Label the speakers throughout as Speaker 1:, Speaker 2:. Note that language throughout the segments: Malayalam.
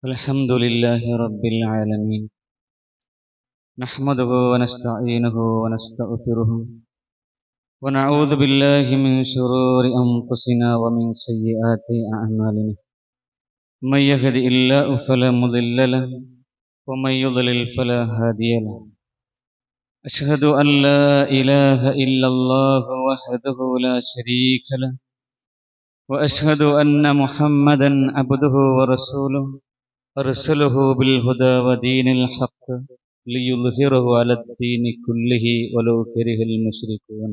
Speaker 1: الحمد لله رب العالمين، نحمده ونستعينه ونستغفره ونعوذ بالله من شرور أنفسنا ومن سيئات أعمالنا. من يهد الله فلا مضل له ومن يضلل فلا هادي له. أشهد أن لا إله إلا الله وحده لا شريك له، وأشهد أن محمدا عبده ورسوله أرسله بالهدى ودين الحق ليظهره على الدين كله ولو كره المشركون.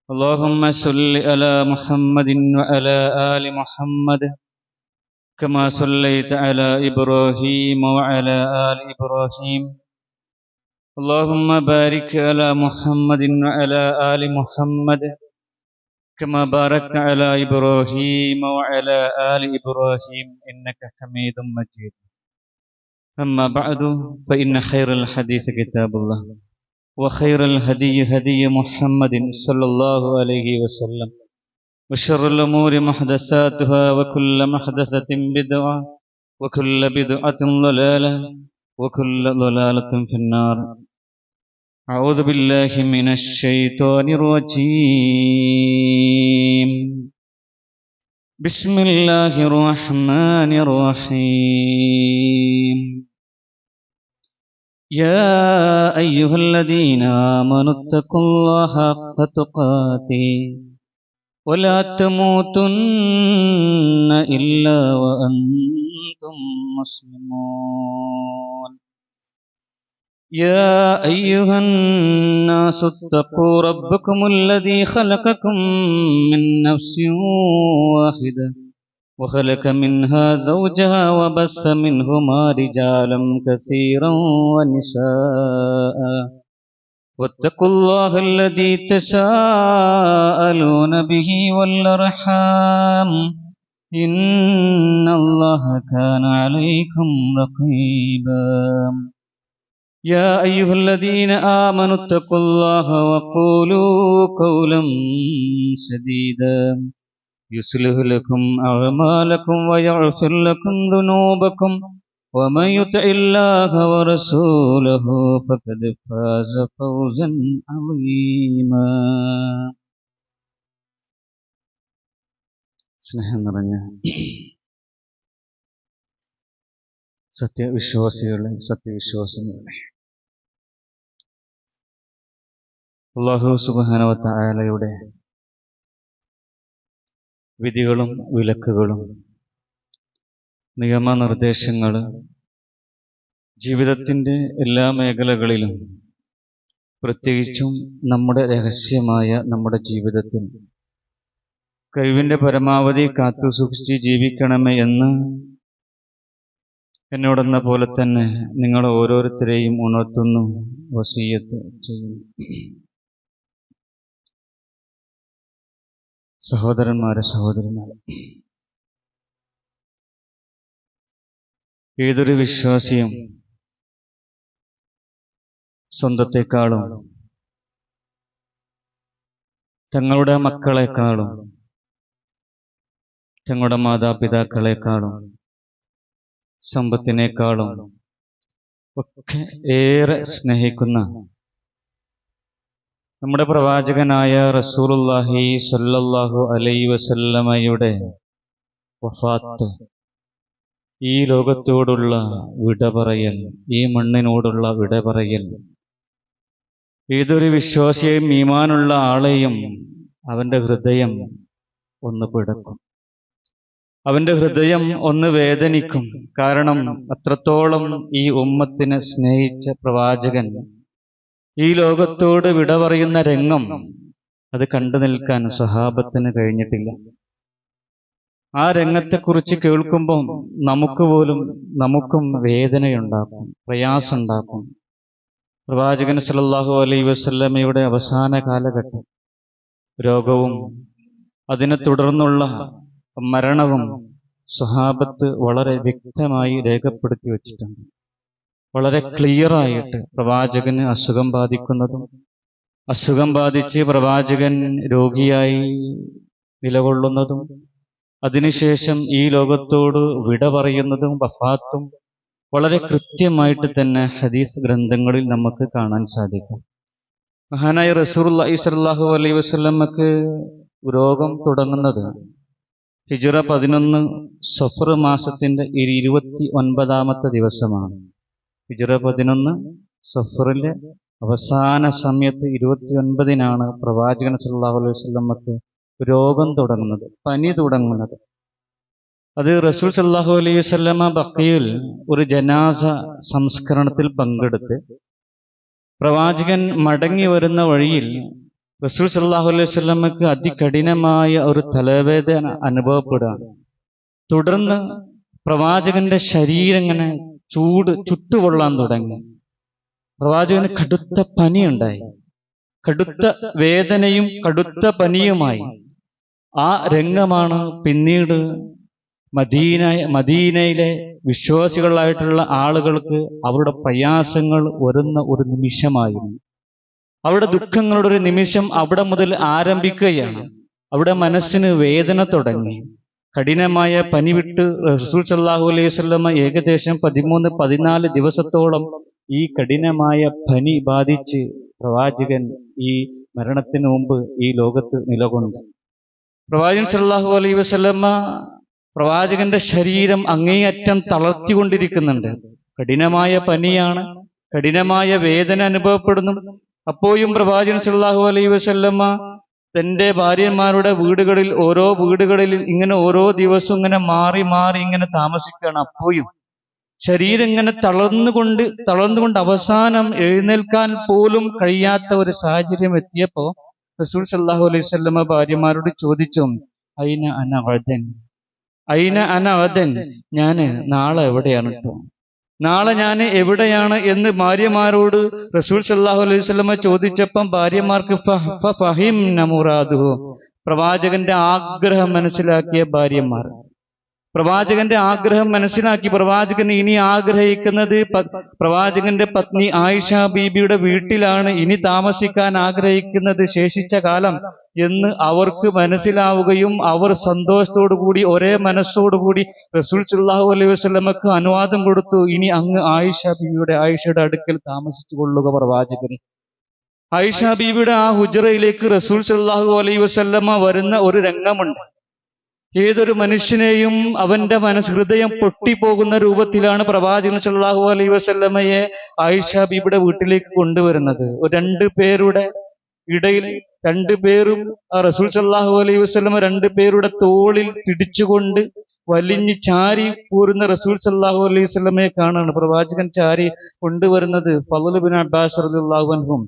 Speaker 1: اللهم صل على محمد وعلى آل محمد كما صليت على إبراهيم وعلى آل إبراهيم. اللهم بارك على محمد وعلى آل محمد كما باركت على إبراهيم وعلى آل إبراهيم إنك حميد مجيد. أما بعد، فإن خير الحديث كتاب الله، وخير الهدي هدي محمد صلى الله عليه وسلم، وشر الأمور محدثاتها، وكل محدثة بدعة، وكل بدعة ضلالة، وكل ضلالة في النار. أعوذ بالله من الشيطان الرجيم. بسم الله الرحمن الرحيم. يا أيها الذين آمنوا اتقوا الله حق تقاته ولا تموتن إلا وأنتم مسلمون. يا أيها الناس اتقوا ربكم الذي خلقكم من نفس واحدة وخلق منها زوجها وبث منهما رجالا كثيرا ونساء، واتقوا الله الذي تساءلون به والأرحام إن الله كان عليكم رقيبا. يا أيها الذين آمنوا اتقوا الله وقولوا قولا سديدا يصلح لكم أعمالكم ويغفر لكم ذنوبكم، ومن يطع الله ورسوله فقد فاز فوزا عظيما. സ്നേഹം നിറഞ്ഞ സത്യവിശ്വാസികളെ, സത്യവിശ്വാസികളെ, അല്ലാഹു സുബ്ഹാനഹു വ തആലയുടെ വിധികളും വിലക്കുകളും നിയമനിർദ്ദേശങ്ങൾ ജീവിതത്തിൻ്റെ എല്ലാ മേഖലകളിലും, പ്രത്യേകിച്ചും നമ്മുടെ രഹസ്യമായ നമ്മുടെ ജീവിതത്തിൽ കഴിവിൻ്റെ പരമാവധി കാത്തു സൂക്ഷിച്ച് ജീവിക്കണമേ എന്ന് എന്നോടെന്ന പോലെ തന്നെ നിങ്ങൾ ഓരോരുത്തരെയും ഉണർത്തുന്നു, വസിയ്യത്ത് ചെയ്യുന്നു. സഹോദരന്മാരെ, സഹോദരിമാരെ, ഏതൊരു വിശ്വാസിയും സ്വന്തത്തെക്കാളും തങ്ങളുടെ മക്കളെക്കാളും തങ്ങളുടെ മാതാപിതാക്കളെക്കാളും സമ്പത്തിനേക്കാളും ഒക്കെ ഏറെ സ്നേഹിക്കുന്ന നമ്മുടെ പ്രവാചകനായ റസൂലുള്ളാഹി സ്വല്ലല്ലാഹു അലൈഹി വസല്ലമയുടെ വഫാത്ത്, ഈ ലോകത്തോടുള്ള വിട പറയൽ, ഈ മണ്ണിനോടുള്ള വിട പറയൽ ഏതൊരു വിശ്വാസിയെയും, ഈമാനുള്ള ആളെയും അവൻ്റെ ഹൃദയം ഒന്ന് പിടക്കും, അവൻ്റെ ഹൃദയം ഒന്ന് വേദനിക്കും. കാരണം അത്രത്തോളം ഈ ഉമ്മത്തിനെ സ്നേഹിച്ച പ്രവാചകൻ ഈ ലോകത്തോട് വിട പറയുന്ന രംഗം അത് കണ്ടു നിൽക്കാൻ സ്വഹാബത്തിന് കഴിഞ്ഞിട്ടില്ല. ആ രംഗത്തെക്കുറിച്ച് കേൾക്കുമ്പോൾ നമുക്കും വേദനയുണ്ടാക്കും, പ്രയാസമുണ്ടാക്കും. പ്രവാചകൻ സല്ലല്ലാഹു അലൈഹി വസല്ലമയുടെ അവസാന കാലഘട്ടം, രോഗവും അതിനെ തുടർന്നുള്ള മരണവും സ്വഹാബത്ത് വളരെ വ്യക്തമായി രേഖപ്പെടുത്തി വച്ചിട്ടുണ്ട്. വളരെ ക്ലിയറായിട്ട് പ്രവാചകന് അസുഖം ബാധിക്കുന്നതും, അസുഖം ബാധിച്ച് പ്രവാചകൻ രോഗിയായി നിലകൊള്ളുന്നതും, അതിനുശേഷം ഈ ലോകത്തോട് വിട പറയുന്നതും വഫാത്തും വളരെ കൃത്യമായിട്ട് തന്നെ ഹദീസ് ഗ്രന്ഥങ്ങളിൽ നമുക്ക് കാണാൻ സാധിക്കും. മഹാനായ റസൂലുള്ളാഹി സ്വല്ലല്ലാഹു അലൈഹി വസല്ലമക്ക് രോഗം തുടങ്ങുന്നത് ഹിജ്റ 11 സഫർ മാസത്തിന്റെ 29ാമത്തെ ദിവസമാണ്. ഹിജ്റ 11 സഫറിലെ അവസാന സമയത്ത് 29നാണ് പ്രവാചകൻ സല്ലല്ലാഹു അലൈഹി വസല്ലമക്ക് രോഗം തുടങ്ങുന്നത്, പനി തുടങ്ങുന്നത്. അത് റസൂൽ സല്ലല്ലാഹു അലൈഹി വസല്ലമ ബഖീൽ ഒരു ജനാസ സംസ്കരണത്തിൽ പങ്കെടുത്ത് പ്രവാചകൻ മടങ്ങി വരുന്ന വഴിയിൽ റസൂൽ സല്ലല്ലാഹു അലൈഹി വസല്ലമക്ക് അതികഠിനമായ ഒരു തലവേദന അനുഭവപ്പെടുകയാണ്. തുടർന്ന് പ്രവാചകന്റെ ശരീരം ഇങ്ങനെ ചുട്ടുപൊള്ളാൻ തുടങ്ങി. പ്രവാചകന് കടുത്ത പനിയുണ്ടായി. കടുത്ത വേദനയും കടുത്ത പനിയുമായി. ആ രംഗമാണ് പിന്നീട് മദീനയിലെ വിശ്വാസികളായിട്ടുള്ള ആളുകൾക്ക് അവരുടെ പ്രയാസങ്ങൾ വരുന്ന ഒരു നിമിഷമായിരുന്നു. അവിടെ ദുഃഖങ്ങളുടെ ഒരു നിമിഷം അവിടെ മുതൽ ആരംഭിക്കുകയാണ്. അവിടെ മനസ്സിന് വേദന തുടങ്ങി. കഠിനമായ പനി വിട്ട് റസൂൽ സല്ലല്ലാഹു അലൈഹി വസല്ലമ ഏകദേശം 13-14 ദിവസത്തോളം ഈ കഠിനമായ പനി ബാധിച്ച് പ്രവാചകൻ ഈ മരണത്തിന് മുമ്പ് ഈ ലോകത്ത് നിലകൊണ്ടു. പ്രവാചകൻ സല്ലല്ലാഹു അലൈഹി വസല്ലമ പ്രവാചകന്റെ ശരീരം അങ്ങേയറ്റം തളർത്തിക്കൊണ്ടിരിക്കുന്നുണ്ട്. കഠിനമായ പനിയാണ്, കഠിനമായ വേദന അനുഭവപ്പെടുന്നു. അപ്പോഴും പ്രവാചകൻ സല്ലല്ലാഹു അലൈഹി വസല്ലമ തന്റെ ഭാര്യമാരുടെ ഓരോ വീടുകളിൽ ഇങ്ങനെ ഓരോ ദിവസവും ഇങ്ങനെ മാറി മാറി ഇങ്ങനെ താമസിക്കുകയാണ്. അപ്പോഴും ശരീരം ഇങ്ങനെ തളർന്നുകൊണ്ട് അവസാനം എഴുന്നേൽക്കാൻ പോലും കഴിയാത്ത ഒരു സാഹചര്യം എത്തിയപ്പോ റസൂൽ സല്ലല്ലാഹു അലൈഹി വസല്ലമ ഭാര്യമാരോട് ചോദിച്ചു, അയിന അന ഗദൻ, ഞാന് നാളെ എവിടെയാണ് കേട്ടോ, നാളെ ഞാൻ എവിടെയാണ് എന്ന് ഭാര്യമാരോട് റസൂൽ സല്ലല്ലാഹു അലൈഹി വസല്ലമ ചോദിച്ചപ്പം ഭാര്യമാർക്ക് ഫഹിംന മുറാദുഹു, പ്രവാചകന്റെ ആഗ്രഹം മനസ്സിലാക്കിയ ഭാര്യമാർ പ്രവാചകന്റെ ആഗ്രഹം മനസ്സിലാക്കി. പ്രവാചകൻ ഇനി ആഗ്രഹിക്കുന്നത് പ്രവാചകന്റെ പത്നി ആയിഷ ബീബിയുടെ വീട്ടിലാണ് ഇനി താമസിക്കാൻ ആഗ്രഹിക്കുന്നത് ശേഷിച്ച കാലം എന്ന് അവർക്ക് മനസ്സിലാവുകയും അവർ സന്തോഷത്തോടു കൂടി ഒരേ മനസ്സോടുകൂടി റസൂൽ സല്ലല്ലാഹു അലൈഹി വസല്ലമക്ക് അനുവാദം കൊടുത്തു, ഇനി അങ്ങ് ആയിഷയുടെ അടുക്കൽ താമസിച്ചു കൊള്ളുക പ്രവാചകനെ. ആയിഷ ബീബിയുടെ ആ ഹുജറയിലേക്ക് റസൂൽ സല്ലല്ലാഹു അലൈഹി വസല്ലമ വരുന്ന ഒരു രംഗമുണ്ട്. ഏതൊരു മനുഷ്യനെയും അവന്റെ ഹൃദയം പൊട്ടിപ്പോകുന്ന രൂപത്തിലാണ് പ്രവാചകൻ സല്ലല്ലാഹു അലൈഹി വസല്ലമയെ ആയിഷ ബീബിയുടെ വീട്ടിലേക്ക് കൊണ്ടുവരുന്നത്. രണ്ടുപേരുടെ ഇടയിൽ രണ്ടുപേരും റസൂൽ സല്ലല്ലാഹു അലൈഹി വസല്ലമ രണ്ടുപേരുടെ തോളിൽ പിടിച്ചുകൊണ്ട് വലിഞ്ഞ് ചാരി പോരുന്ന റസൂൽ സല്ലല്ലാഹു അലൈഹി വസല്ലമയെ കാണാണ് പ്രവാചകൻ ചാരി കൊണ്ടുവരുന്നത്. ഫളൽ ഇബ്നു അബ്ബാസ് റളിയല്ലാഹു അൻഹും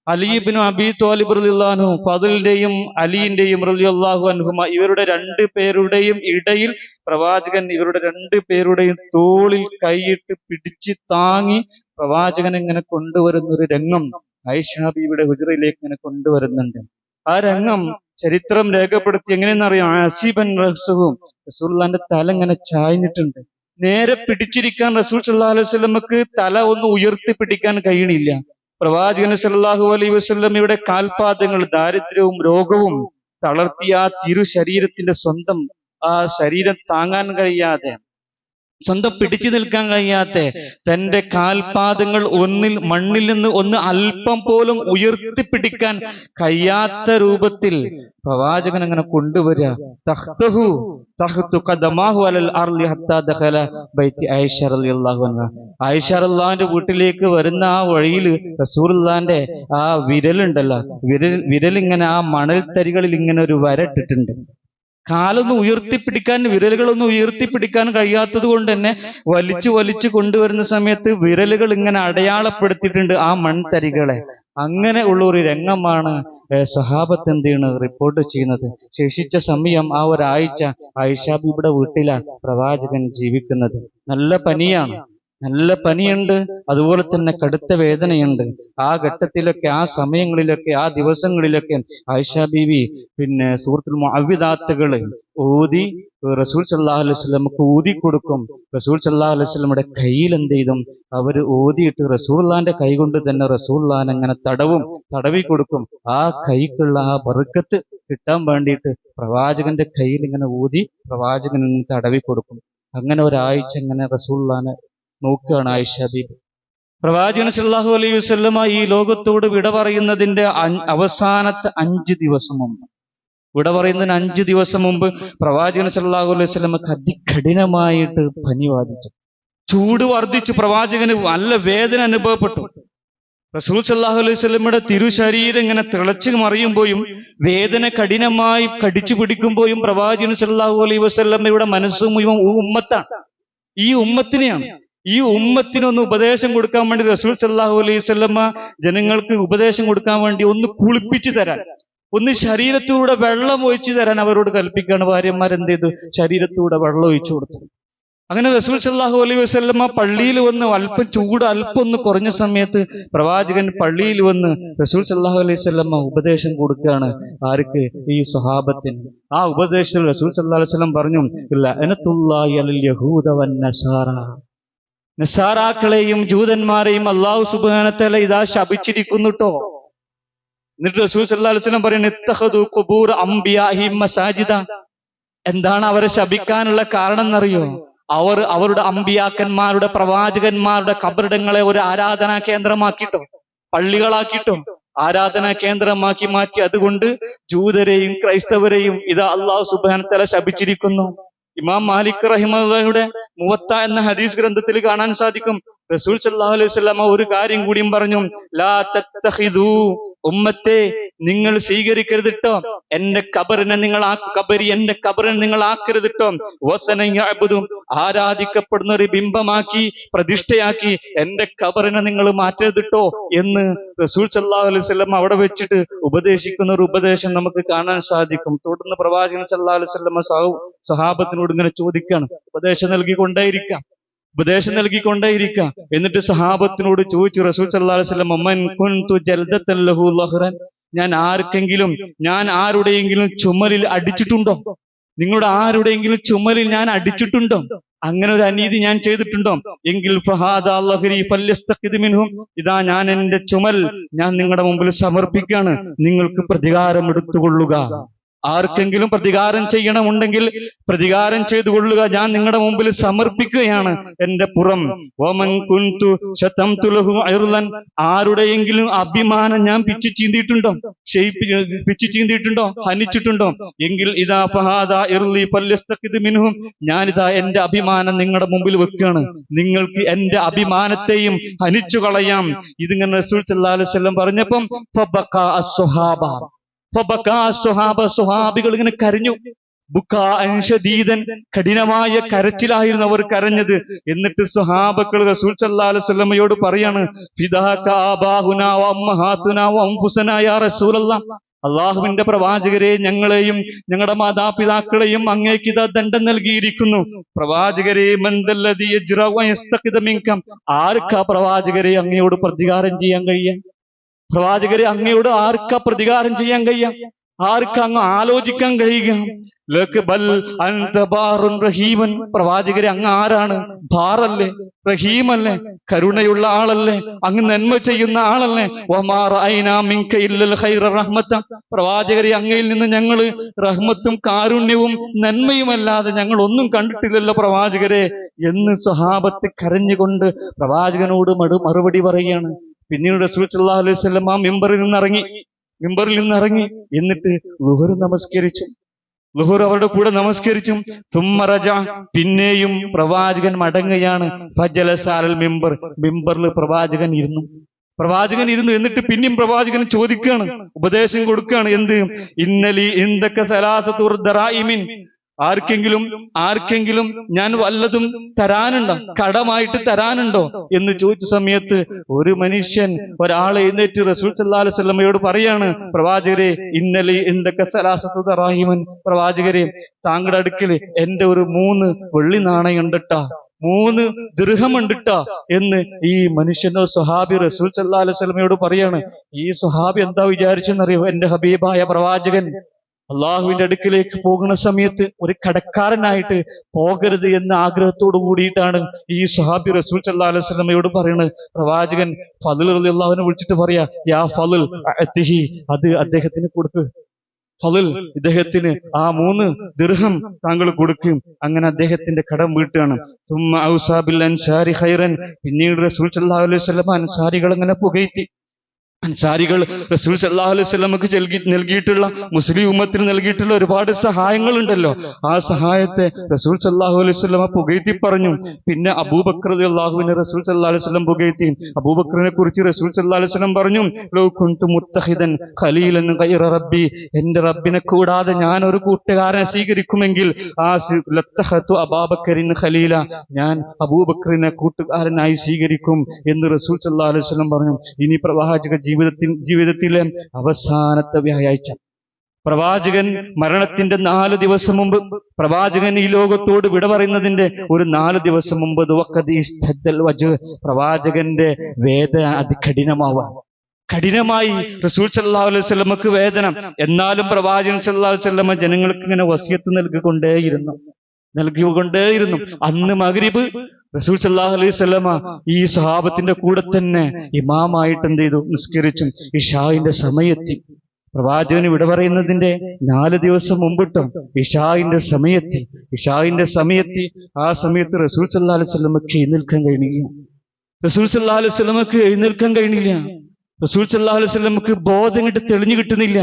Speaker 1: അലി ഇബ്നു അബീ ത്വാലിബ് റളിയല്ലാഹു അൻഹു, ഫളലിന്റെയും അലിന്റെയും റളിയല്ലാഹു അൻഹുമ, ഇവരുടെ രണ്ടുപേരുടെയും ഇടയിൽ പ്രവാചകൻ ഇവരുടെ രണ്ടുപേരുടെയും തോളിൽ കൈയിട്ട് പിടിച്ച് താങ്ങി പ്രവാചകൻ ഇങ്ങനെ കൊണ്ടുവരുന്ന ഒരു രംഗം ആയിഷ ബീവിയുടെ ഹുജറയിലേക്ക് ഇങ്ങനെ കൊണ്ടുവരുന്നുണ്ട്. ആ രംഗം ചരിത്രം രേഖപ്പെടുത്തി എങ്ങനെയെന്നറിയാം. അസീബൻ റഹ്സുഹും, റസൂലുള്ളാഹിന്റെ തല ഇങ്ങനെ ചായ്ഞ്ഞിട്ടുണ്ട്. നേരെ പിടിച്ചിരിക്കാൻ റസൂൽ സല്ലല്ലാഹു അലൈഹി വസല്ലമക്ക് തല ഒന്ന് ഉയർത്തി പിടിക്കാൻ കഴിയണില്ല. പ്രവാചകൻ സല്ലല്ലാഹു അലൈഹി വസല്ലമയുടെ കാൽപാദങ്ങൾ ദാരിദ്ര്യവും രോഗവും തളർത്തിയ ആ തിരു ശരീരത്തിന്റെ ആ ശരീരം താങ്ങാൻ കഴിയാതെ, സ്വന്തം പിടിച്ചു നിൽക്കാൻ കഴിയാത്ത തന്റെ കാൽപാദങ്ങൾ മണ്ണിൽ നിന്ന് ഒന്ന് അല്പം പോലും ഉയർത്തിപ്പിടിക്കാൻ കഴിയാത്ത രൂപത്തിൽ പ്രവാചകൻ അങ്ങനെ കൊണ്ടുവരിക. ആയിഷ റളിയല്ലാഹുവിന്റെ വീട്ടിലേക്ക് വരുന്ന ആ വഴിയിൽ റസൂലുള്ളാഹിന്റെ ആ വിരലുണ്ടല്ലോ, വിരലിങ്ങനെ ആ മണൽത്തരികളിൽ ഇങ്ങനെ ഒരു വരട്ടിട്ടുണ്ട്. കാലൊന്നും ഉയർത്തിപ്പിടിക്കാൻ, വിരലുകളൊന്നും ഉയർത്തിപ്പിടിക്കാൻ കഴിയാത്തത് കൊണ്ട് തന്നെ വലിച്ചു കൊണ്ടുവരുന്ന സമയത്ത് വിരലുകൾ ഇങ്ങനെ അടയാളപ്പെടുത്തിയിട്ടുണ്ട് ആ മൺതരികളെ. അങ്ങനെ ഉള്ള ഒരു രംഗമാണ് സഹാബത്ത് എന്ത് ചെയ്യുന്നത്, റിപ്പോർട്ട് ചെയ്യുന്നത്. ശേഷിച്ച സമയം ആ ഒരാഴ്ച ആയിഷ ബീബിയുടെ വീട്ടിലാണ് പ്രവാചകൻ ജീവിക്കുന്നത്. നല്ല പനിയാണ്, നല്ല പനിയുണ്ട്, അതുപോലെ തന്നെ കടുത്ത വേദനയുണ്ട്. ആ ഘട്ടത്തിലൊക്കെ, ആ സമയങ്ങളിലൊക്കെ, ആ ദിവസങ്ങളിലൊക്കെ ആയിഷ ബീവി സൂറത്തുൽ മുഅവ്വിദാത്തുകൾ ഓതി റസൂൽ സല്ലല്ലാഹു അലൈഹി വസല്ലമക്ക് ഊതി കൊടുക്കും. റസൂൽ സല്ലല്ലാഹു അലൈഹി വസല്ലമയുടെ കയ്യിൽ എന്ത് ചെയ്തും അവർ ഓതിയിട്ട് റസൂലുള്ളാന്റെ കൈ കൊണ്ട് തന്നെ റസൂലുള്ളാനെ അങ്ങനെ തടവി കൊടുക്കും. ആ കൈക്കുള്ള ആ ബർക്കത്ത് കിട്ടാൻ വേണ്ടിയിട്ട് പ്രവാചകന്റെ കയ്യിൽ ഇങ്ങനെ ഊതി പ്രവാചകൻ തടവി കൊടുക്കും. അങ്ങനെ ഒരാഴ്ച ഇങ്ങനെ റസൂലുള്ളാനെ നോക്കുകയാണ് ആയിഷ ബീബി. പ്രവാചകൻ സല്ലല്ലാഹു അലൈഹി വസല്ലമ ഈ ലോകത്തോട് വിട പറയുന്നതിന്റെ അവസാനത്തെ 5 ദിവസം മുമ്പ്, വിട പറയുന്നതിന് 5 ദിവസം മുമ്പ് പ്രവാചകൻ സല്ലല്ലാഹു അലൈഹി വസല്ലമക്ക് അതികഠിനമായിട്ട് പനി ബാധിച്ചു, ചൂട് വർദ്ധിച്ചു, പ്രവാചകന് നല്ല വേദന അനുഭവപ്പെട്ടു. റസൂൽ സല്ലല്ലാഹു അലൈഹി വസല്ലമയുടെ തിരുശരീരം ഇങ്ങനെ തിളച്ചു മറിയുമ്പോഴും വേദന കഠിനമായി കടിച്ചു പിടിക്കുമ്പോഴും പ്രവാചകൻ സല്ലല്ലാഹു അലൈഹി വസല്ലമയുടെ മനസ്സ് മുഴുവൻ ഉമ്മത്താണ്, ഈ ഉമ്മത്തിനെയാണ്. ഈ ഉമ്മത്തിനൊന്ന് ഉപദേശം കൊടുക്കാൻ വേണ്ടി റസൂൽ സല്ലല്ലാഹു അലൈഹി വസല്ലമ ജനങ്ങൾക്ക് ഉപദേശം കൊടുക്കാൻ വേണ്ടി ഒന്ന് കുളിപ്പിച്ചു തരാൻ, ഒന്ന് ശരീരത്തിലൂടെ വെള്ളം ഒഴിച്ചു തരാൻ അവരോട് കൽപ്പിക്കുകയാണ്. ഭാര്യമാരെന്ത് ചെയ്തു? ശരീരത്തിലൂടെ വെള്ളം ഒഴിച്ചു കൊടുത്തു. അങ്ങനെ റസൂൽ സല്ലല്ലാഹു അലൈഹി വസല്ലമ പള്ളിയിൽ വന്ന് അല്പം ചൂട് ഒന്ന് കുറഞ്ഞ സമയത്ത് പ്രവാചകൻ പള്ളിയിൽ വന്ന് റസൂൽ സല്ലല്ലാഹു അലൈഹി വസല്ലമ ഉപദേശം കൊടുക്കുകയാണ്. ആർക്ക്? ഈ സ്വഹാബത്തിന്. ആ ഉപദേശത്തിൽ റസൂൽ സല്ലല്ലാഹു അലൈഹി വസല്ലം പറഞ്ഞു, ലഅനത്തുല്ലാഹി അലൽ യഹൂദ വന്നസാറ, നസാറാക്കളെയും ജൂതന്മാരെയും അല്ലാഹു സുബ്ഹാനഹു വ തആല ഇതാ ശപിച്ചിരിക്കുന്നു ട്ടോ. എന്നിട്ട് റസൂൽ സല്ലല്ലാഹു അലൈഹി വസല്ലം പറയുന്നു, ഇത്തഖദു ഖുബൂർ അംബിയാഹിം മസാജിദ. എന്താണ് അവരെ ശപിക്കാനുള്ള കാരണം എന്നറിയോ? അവർ അവരുടെ അമ്പിയാക്കന്മാരുടെ, പ്രവാചകന്മാരുടെ ഖബറിടങ്ങളെ ഒരു ആരാധനാ കേന്ദ്രമാക്കിട്ടോ, പള്ളികളാക്കിട്ടോ ആരാധനാ കേന്ദ്രമാക്കി മാറ്റി. അതുകൊണ്ട് ജൂതരെയും ക്രൈസ്തവരെയും ഇതാ അല്ലാഹു സുബ്ഹാനഹു വ തആല ശപിച്ചിരിക്കുന്നു. ഇമാം മാലിക് റഹിമഹുള്ളാഹിയുടെ മുവത്ത എന്ന ഹദീസ് ഗ്രന്ഥത്തിൽ കാണാൻ സാധിക്കും, റസൂൽ സല്ലല്ലാഹു അലൈഹി വസല്ലമ ഒരു കാര്യം കൂടിയും പറഞ്ഞു, ലാ തത്തഖിദൂ ഉമ്മത്തെ, നിങ്ങൾ സ്വീകരിക്കരുതിട്ടോ എന്റെ ഖബറിനെ എന്റെ ഖബറിനെ നിങ്ങൾ ആക്കരുതിട്ടോ. വസന യഅ്ബുദു, ആരാധിക്കപ്പെടുന്ന ഒരു ബിംബമാക്കി പ്രതിഷ്ഠയാക്കി എന്റെ ഖബറിനെ നിങ്ങൾ മാറ്റരുതിട്ടോ എന്ന് റസൂൽ സല്ലല്ലാഹു അലൈഹി വസല്ലം അവിടെ വെച്ചിട്ട് ഉപദേശിക്കുന്ന ഒരു ഉപദേശം നമുക്ക് കാണാൻ സാധിക്കും. തുടർന്ന് പ്രവാചകൻ സല്ലല്ലാഹു അലൈഹി വസല്ലം സഹാബത്തിനോട് ഇങ്ങനെ ചോദിക്കുകയാണ്, ഉപദേശം നൽകിക്കൊണ്ടേയിരിക്കാം. എന്നിട്ട് സഹാബത്തിനോട് ചോദിച്ചു റസൂൽ സല്ലല്ലാഹു അലൈഹി വസല്ലം, മൻ കുൻതു ജൽദതൻ ലഹു ലഹ്റൻ, ഞാൻ ആരുടെയെങ്കിലും ചുമലിൽ അടിച്ചിട്ടുണ്ടോ? നിങ്ങളുടെ ആരുടെയെങ്കിലും ചുമലിൽ ഞാൻ അടിച്ചിട്ടുണ്ടോ? അങ്ങനെ ഒരു അനീതി ഞാൻ ചെയ്തിട്ടുണ്ടോ? എങ്കിൽ ഫഹാദാ ലഹ്രി ഫല്യസ്തഖിദ് മിൻഹും, ഇതാ ഞാൻ എന്റെ ചുമൽ ഞാൻ നിങ്ങളുടെ മുമ്പിൽ സമർപ്പിക്കുകയാണ്, നിങ്ങൾക്ക് പ്രതികാരം എടുത്തുകൊള്ളുക. ആർക്കെങ്കിലും പ്രതികാരം ചെയ്യണമുണ്ടെങ്കിൽ പ്രതികാരം ചെയ്തു കൊള്ളുക, ഞാൻ നിങ്ങളുടെ മുമ്പിൽ സമർപ്പിക്കുകയാണ് എന്റെ പുറം. വമൻ കുൻതു ശതംതു ലഹു ഇർലൻ, ആരുടെയെങ്കിലും അഭിമാനം ഞാൻ പിച്ചു ചീന്തിയിട്ടുണ്ടോ, ഹനിച്ചിട്ടുണ്ടോ? എങ്കിൽ ഇതാ ഫഹാദാ ഇർലി ഫല്യസ്തഖിദ് മിൻഹും, ഞാനിതാ എന്റെ അഭിമാനം നിങ്ങളുടെ മുമ്പിൽ വെക്കുകയാണ്, നിങ്ങൾക്ക് എന്റെ അഭിമാനത്തെയും ഹനിച്ചു കളയാം. ഇതിങ്ങനെ റസൂൽ സല്ലല്ലാഹു അലൈഹി വസല്ലം പറഞ്ഞപ്പം ഫബഖാ അസ്സുഹാബ, സ്വഹാബികൾ ഇങ്ങനെ കരഞ്ഞു. കഠിനമായ കരച്ചിലായിരുന്നു അവർ കരഞ്ഞത്. എന്നിട്ട് സ്വഹാബക്കൾ റസൂൽ സല്ലല്ലാഹു അലൈഹി വസല്ലമയോട് പറയാണ്, ഫിദാക ആബാഹുനാ വ ഉമ്മഹാതുനാ വ അൻഫുസനാ യാ റസൂലല്ലാഹ്, അല്ലാഹുവിന്റെ പ്രവാചകരെ, ഞങ്ങളെയും ഞങ്ങളുടെ മാതാപിതാക്കളെയും അങ്ങേക്ക് ഇതാ ദണ്ഡം നൽകിയിരിക്കുന്നു. പ്രവാചകരെ, മൻദല്ലദി യജ്റഉ വയസ്തഖിദ മിൻകം, ആർക്കാ പ്രവാചകരെ അങ്ങയോട് പ്രതികാരം ചെയ്യാൻ കഴിയാ? പ്രവാചകരെ, അങ്ങയോട് ആർക്കാ പ്രതികാരം ചെയ്യാൻ കഴിയാം? ആർക്കാ അങ്ങ് ആലോചിക്കാൻ കഴിയുക? ലക ബൽ അൻത ബാറുൻ റഹീമൻ, പ്രവാചകരെ അങ്ങ് ആരാണ്? ബാറല്ലേ, റഹീമല്ലേ, കരുണയുള്ള ആളല്ലേ, അങ്ങ് നന്മ ചെയ്യുന്ന ആളല്ലേ. വമാ റഅയ്നാ മിൻക ഇല്ലൽ ഖൈറ റഹ്മത, പ്രവാചകരെ അങ്ങയിൽ നിന്ന് ഞങ്ങൾ റഹ്മത്തും കാരുണ്യവും നന്മയുമല്ലാതെ ഞങ്ങൾ ഒന്നും കണ്ടിട്ടില്ലല്ലോ പ്രവാചകരെ എന്ന് സ്വഹാബത്ത് കരഞ്ഞുകൊണ്ട് പ്രവാചകനോട് മറുപടി പറയുകയാണ്. പിന്നീട് റസൂൽ സല്ലല്ലാഹു അലൈഹി വസല്ലം ആ മിമ്പറിൽ നിന്നിറങ്ങി എന്നിട്ട് ളുഹർ നമസ്കരിച്ചു. ളുഹർ അവരുടെ കൂടെ നമസ്കരിച്ചു. സുമ്മ റജഅ, പിന്നെയും പ്രവാചകൻ മടങ്ങുകയാണ്. ഫജലസ അലൽ മിമ്പർ, മിമ്പറിൽ പ്രവാചകൻ ഇരുന്നു. എന്നിട്ട് പിന്നെയും പ്രവാചകൻ ചോദിക്കുകയാണ്, ഉപദേശം കൊടുക്കുകയാണ്. എന്ത്? ഇന്നലി ഇന്ദക സലാസതു ദറായിമിൻ, ആർക്കെങ്കിലും ഞാൻ വല്ലതും തരാനുണ്ടോ, കടമായിട്ട് തരാനുണ്ടോ എന്ന് ചോദിച്ച സമയത്ത് ഒരു മനുഷ്യൻ, ഒരാൾ എഴുന്നേറ്റ് റസൂൽ സല്ലല്ലാഹു അലൈഹി വസല്ലമയോട് പറയാണ്, പ്രവാചകരെ, ഇന്നലെ എന്തൊക്കെ സലാസത്തു ദറാഹിമൻ, പ്രവാചകരെ, താങ്കളുടെ അടുക്കൽ എന്റെ ഒരു 3 വെള്ളി നാണയം ഉണ്ടട്ടാ, 3 ദിർഹം ഉണ്ടിട്ടാ എന്ന് ഈ മനുഷ്യനോ സ്വഹാബി റസൂൽ സല്ലല്ലാഹു അലൈഹി വസല്ലമയോട് പറയാണ്. ഈ സ്വഹാബി എന്താ വിചാരിച്ചെന്നറിയോ? എന്റെ ഹബീബായ പ്രവാചകൻ അള്ളാഹുവിന്റെ അടുക്കിലേക്ക് പോകുന്ന സമയത്ത് ഒരു കടക്കാരനായിട്ട് പോകരുത് എന്ന ആഗ്രഹത്തോടു കൂടിയിട്ടാണ് ഈ സ്വഹാബി റസൂൽ സല്ലല്ലാഹു അലൈഹി വസല്ലമയോട് പറയുന്നത്. പ്രവാചകൻ ഫളൽ റളിയല്ലാഹുവിനെ വിളിച്ചിട്ട് പറയാ, യാ ഫളൽ അഅതിഹി, അത് അദ്ദേഹത്തിന് കൊടുക്ക്. ഫളൽ, ഇദ്ദേഹത്തിന് ആ 3 ദിർഹം താങ്കൾ കൊടുക്കും. അങ്ങനെ അദ്ദേഹത്തിന്റെ കടം വീട്ടുകയാണ്. സുമ്മ ഔസാ ബിൽ അൻസാരി ഖൈറൻ, പിന്നീട് റസൂൽ സല്ലല്ലാഹു അലൈഹി വസല്ലമ അൻസാരികൾ അങ്ങനെ പുകഴ്ത്തി. അൻസാരികൾ റസൂൽ സല്ലല്ലാഹു അലൈഹി വസല്ലമക്ക് നൽകിയിട്ടുള്ള, മുസ്ലിം ഉമ്മത്തിന് നൽകിയിട്ടുള്ള ഒരുപാട് സഹായങ്ങൾ ഉണ്ടല്ലോ. ആ സഹായത്തെ റസൂൽ സല്ലല്ലാഹു അലൈഹി വസല്ലമ പുകഴ്ത്തി പറഞ്ഞു. പിന്നെ അബൂബക്കർ റളിയല്ലാഹുവിനെ റസൂൽ സല്ലല്ലാഹു അലൈഹി വസല്ലം പുകഴ്ത്തി. അബൂബക്കറിനെ കുറിച്ച് റസൂൽ സല്ലല്ലാഹു അലൈഹി വസല്ലം പറഞ്ഞു, ലൗ കുൻതു മുത്തഖിദൻ ഖലീലൻ ഗൈറ റബ്ബി, എന്റെ റബ്ബിനെ കൂടാതെ ഞാൻ ഒരു കൂട്ടുകാരനെ സ്വീകരിക്കുമെങ്കിൽ ആ ലത്തഖതു അബൂബക്കറിൻ ഖലീല, ഞാൻ അബൂബക്കറിനെ കൂട്ടുകാരനായി സ്വീകരിക്കും എന്ന് റസൂൽ സല്ലല്ലാഹു അലൈഹി വസല്ലം പറഞ്ഞു. ഇനി പ്രവാചക ജീവിതത്തിലെ അവസാനത്തെ വ്യാഴാഴ്ച, പ്രവാചകൻ മരണത്തിന്റെ 4 ദിവസം മുമ്പ്, പ്രവാചകൻ ഈ ലോകത്തോട് വിട പറയുന്നതിന്റെ ഒരു 4 ദിവസം മുമ്പ്, പ്രവാചകന്റെ വേദന കഠിനമായി റസൂൽ സല്ലല്ലാഹു അലൈഹി വസല്ലമക്ക് വേദന. എന്നാലും പ്രവാചകൻ സല്ലല്ലാഹു അലൈഹി വസല്ലമ ജനങ്ങൾക്ക് ഇങ്ങനെ വസിയത്ത് നൽകിക്കൊണ്ടേയിരുന്നു. അന്ന് മഗ്രിബ് റസൂൽ സല്ലല്ലാഹു അലൈഹി വസല്ലമ ഈ സ്വഹാബത്തിന്റെ കൂടെ തന്നെ ഇമാമായിട്ട് എന്ത് ചെയ്തു? നിസ്കരിച്ചു. ഇശാഇന്റെ സമയത്തി, പ്രവാചകന് വിട പറയുന്നതിന്റെ 4 ദിവസം മുമ്പിട്ടും ഇശാഇന്റെ സമയത്തി ആ സമയത്ത് റസൂൽ സല്ലല്ലാഹു അലൈഹി വസല്ലമക്ക് എഴുന്നേൽക്കാൻ കഴിഞ്ഞില്ല. റസൂൽ സല്ലല്ലാഹു അലൈഹി വസല്ലമക്ക് ബോധം തെളിഞ്ഞു കിട്ടുന്നില്ല.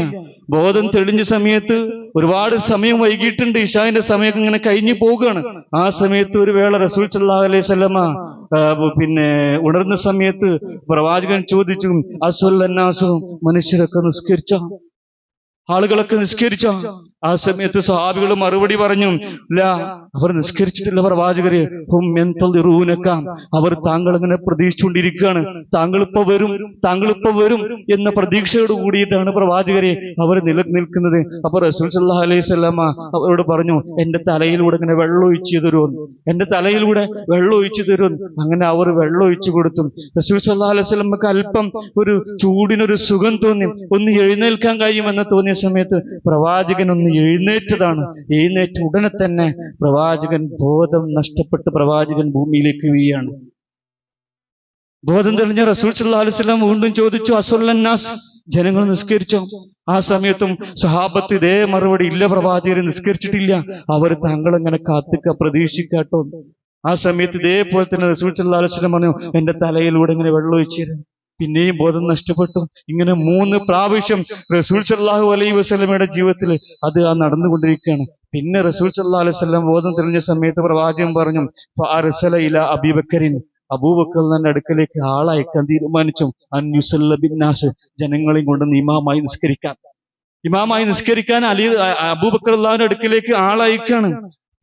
Speaker 1: ബോധം തെളിഞ്ഞ സമയത്ത് ഒരുപാട് സമയം വൈകിട്ടുണ്ട്. ഇശാഇന്റെ സമയം ഇങ്ങനെ കഴിഞ്ഞു പോവുകയാണ്. ആ സമയത്ത് ഒരു വേള റസൂൽ സല്ലല്ലാഹു അലൈഹി വസല്ലമ ഉണർന്ന സമയത്ത് പ്രവാചകൻ ചോദിച്ചു, അസ്വല്ലന്നാസു, മനുഷ്യരൊക്കെ നിസ്കരിച്ചോ? ആളുകളൊക്കെ നിസ്കരിച്ചോ? ആ സമയത്ത് സ്വഹാബികൾ മറുപടി പറഞ്ഞു, ലാ, അവർ നിസ്കരിച്ചിട്ടില്ല പ്രവാചകരെ. ഹും യന്തളിറൂനക, അവർ താങ്കൾ ഇങ്ങനെ പ്രതീക്ഷിച്ചുകൊണ്ടിരിക്കുകയാണ്. താങ്കൾ ഇപ്പൊ വരും എന്ന പ്രതീക്ഷയോട് കൂടിയിട്ടാണ് പ്രവാചകരെ അവർ നിൽക്കുന്നത്. അപ്പൊ റസൂൽ സല്ലല്ലാഹു അലൈഹി വസല്ലമ അവരോട് പറഞ്ഞു, എന്റെ തലയിലൂടെ ഇങ്ങനെ വെള്ളം ഒഴിച്ചു തരുമെന്ന്. അങ്ങനെ അവർ വെള്ളം ഒഴിച്ചു കൊടുത്തു. റസൂൽ സല്ലല്ലാഹു അലൈഹി വസല്ലമക്ക് അല്പം ഒരു ചൂടിനൊരു സുഖം തോന്നി. ഒന്ന് എഴുന്നേൽക്കാൻ കഴിയുമെന്ന് തോന്നിയ സമയത്ത് പ്രവാചകൻ ഒന്ന് എഴുന്നേറ്റ ഉടനെ തന്നെ പ്രവാചകൻ ബോധം നഷ്ടപ്പെട്ട് പ്രവാചകൻ ഭൂമിയിലേക്ക് വീഴാണ്. ബോധം തെളിഞ്ഞ റസൂൽ സല്ലല്ലാഹു അലൈഹി വസല്ലം വീണ്ടും ചോദിച്ചു, അസ്വല്ലന്നാസ്, ജനങ്ങൾ നിസ്കരിച്ചോ? ആ സമയത്തും സഹാബത്ത് ഇതേ മറുപടി, ഇല്ല പ്രവാചകരെ, നിസ്കരിച്ചിട്ടില്ല. അവർ താങ്കൾ എങ്ങനെ പ്രതീക്ഷിക്കാട്ടോ. ആ സമയത്ത് ഇതേപോലെ തന്നെ റസൂൽ സല്ലല്ലാഹു അലൈഹി വസല്ലം പറഞ്ഞു, എന്റെ തലയിലൂടെ ഇങ്ങനെ വെള്ളം ഒഴിച്ചു. പിന്നെയും ബോധം നഷ്ടപ്പെട്ടു. ഇങ്ങനെ 3 പ്രാവശ്യം റസൂൽ സല്ലല്ലാഹു അലൈഹി വസല്ലമയുടെ ജീവിതത്തിൽ അത് നടന്നുകൊണ്ടിരിക്കുകയാണ്. പിന്നെ റസൂൽ സല്ലല്ലാഹു അലൈഹി വസല്ലം ബോധം തെളിഞ്ഞ സമയത്ത് പ്രവാചകൻ പറഞ്ഞു, ഫഅർസല ഇലാ അബീബക്കറിൻ, അബൂബക്കറിന്റെ അടുക്കലേക്ക് ആളയക്കാൻ തീരുമാനിച്ചു. അൻ യുസല്ല ബിന്നാസ്, ജനങ്ങളെയും കൊണ്ട് ഇമാമായി നിസ്കരിക്കാൻ അബൂബക്കർ റളിയല്ലാഹുവിന്റെ അടുക്കലേക്ക് ആളയക്കാണ്.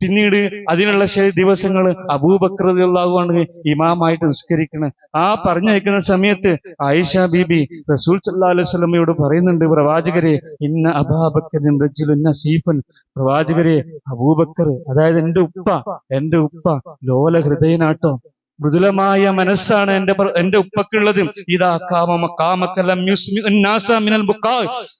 Speaker 1: പിന്നീട് അതിനുള്ള ദിവസങ്ങൾ അബൂബക്കർ റളിയല്ലാഹു അൻഹു ഇമാമായിട്ട് നിസ്കരിക്കണം. ആ പറഞ്ഞയക്കുന്ന സമയത്ത് ആയിഷ ബീബി റസൂൽ സല്ലല്ലാഹു അലൈഹി വസല്ലമയോട് പറയുന്നുണ്ട്, പ്രവാചകരെ, ഇന്ന അബൂബക്കറിൻ റജുലുൻ നസീഫൻ, പ്രവാചകരെ, അബൂബക്കർ, അതായത് എന്റെ ഉപ്പ ലോല ഹൃദയനാട്ടോ, മൃദുലമായ മനസ്സാണ് എന്റെ ഉപ്പക്കുള്ളത്. ഇതാ കാമ മഖാമകലം മിനൽ ബുഖാ,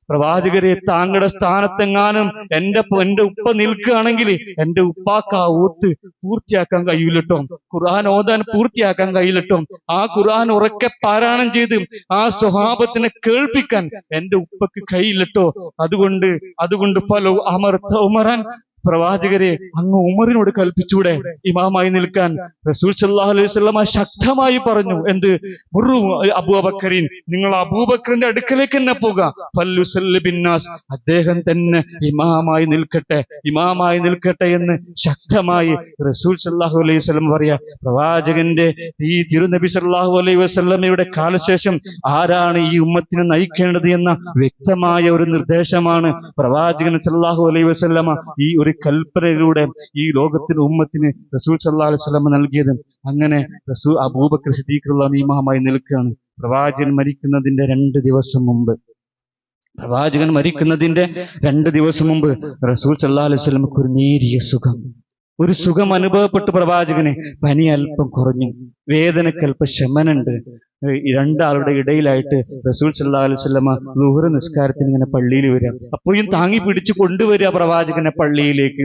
Speaker 1: പ്രവാചകരെ, താങ്കളുടെ സ്ഥാനത്തെങ്ങാനും എന്റെ ഉപ്പ നിൽക്കുകയാണെങ്കിൽ എന്റെ ഉപ്പാക്ക് ആ ഓത്ത് പൂർത്തിയാക്കാൻ കഴിയില്ലട്ടോ, ഖുർആൻ ഓതാൻ പൂർത്തിയാക്കാൻ കഴിയില്ലട്ടോ. ആ ഖുർആൻ ഉറക്കെ പാരായണം ചെയ്ത് ആ സ്വഹാബത്തിനെ കേൾപ്പിക്കാൻ എന്റെ ഉപ്പക്ക് കഴിയില്ലട്ടോ. അതുകൊണ്ട് ഫലോ അമർത്ത ഉമറാൻ, പ്രവാചകരെ, അങ്ങ് ഉമറിനോട് കൽപ്പിച്ചൂടെ ഇമാമായി നിൽക്കാൻ? റസൂൽ സല്ലല്ലാഹു അലൈഹി വസല്ലമ ശക്തമായി പറഞ്ഞു, എന്ത്? മുറു അബൂബക്കറിൻ, നിങ്ങൾ അബൂബക്കറിന്റെ അടുക്കലേക്ക് തന്നെ പോകുക. ഫല്ലുസല്ലി ബിന്നാസ്, അദ്ദേഹം തന്നെ ഇമാമായി നിൽക്കട്ടെ എന്ന് ശക്തമായി റസൂൽ സല്ലല്ലാഹു അലൈഹി വസല്ലം പറയാ. പ്രവാചകന്റെ ഈ തിരുനബി സല്ലല്ലാഹു അലൈഹി വസല്ലമയുടെ കാലശേഷം ആരാണ് ഈ ഉമ്മത്തിനെ നയിക്കേണ്ടത് എന്ന വ്യക്തമായ ഒരു നിർദ്ദേശമാണ് പ്രവാചകൻ സല്ലല്ലാഹു അലൈഹി വസല്ലമ ഈ ഒരു കൽപ്പനയിലൂടെ ഈ ലോകത്തിന് ഉമ്മത്തിന് റസൂൽ സല്ലല്ലാഹു അലൈഹി വസല്ലം നൽകിയത്. അങ്ങനെ അബൂബക്കർ സിദ്ദീഖ് റളിയല്ലാഹു അൻഹു ഇമാമായി നിൽക്കുകയാണ്. പ്രവാചകൻ മരിക്കുന്നതിന്റെ 2 ദിവസം മുമ്പ് റസൂൽ സല്ലല്ലാഹു അലൈഹി വസല്ലമക്ക് ഒരു നേരിയ സുഖം. ഒരു സുഖം അനുഭവപ്പെട്ടു പ്രവാചകന്. പനി അല്പം കുറഞ്ഞു, വേദനക്കല്പം ശമനുണ്ട്. രണ്ടാളുടെ ഇടയിലായിട്ട് റസൂൽ സല്ലല്ലാഹു അലൈഹി വസല്ലമ ളുഹ്ർ നിസ്കാരത്തിന് ഇങ്ങനെ പള്ളിയിൽ വരിക. അപ്പോഴും താങ്ങി പിടിച്ചു കൊണ്ടുവരിക പ്രവാചകനെ പള്ളിയിലേക്ക്.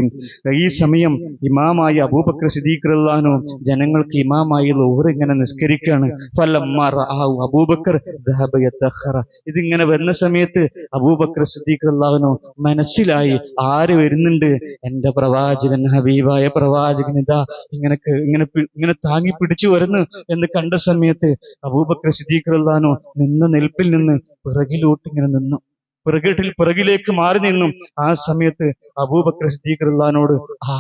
Speaker 1: ഈ സമയം ഇമാമായി അബൂബക്കർ സിദ്ദീഖ് റളിയല്ലാഹു അൻഹു ജനങ്ങൾക്ക് ഇമാമായി ളുഹ്ർ ഇങ്ങനെ നിസ്കരിക്കുകയാണ്. ഫലമ്മ റഅഹു അബൂബക്കർ ദഹബ യതഖറ. ഇതിങ്ങനെ വരുന്ന സമയത്ത് അബൂബക്കർ സിദ്ദീഖ് റളിയല്ലാഹു അൻഹു മനസ്സിലായി, ആര് വരുന്നുണ്ട്? എന്റെ പ്രവാചകൻ, ഹബീബായ പ്രവാചകൻ ഇതാ ഇങ്ങനെ താങ്ങി പിടിച്ചു വരുന്നു എന്ന് കണ്ട സമയത്ത് അബൂബക്കർ സിദ്ദീഖ് റളിയല്ലാഹു അൻഹു നിന്ന നിൽപ്പിൽ നിന്ന് പിറകിലോട്ട് ഇങ്ങനെ നിന്നു, പിറകിലേക്ക് മാറി നിന്നു. ആ സമയത്ത് അബൂബക്കർ സിദ്ദീഖ് റളിയല്ലാഹു അൻഹുവോട്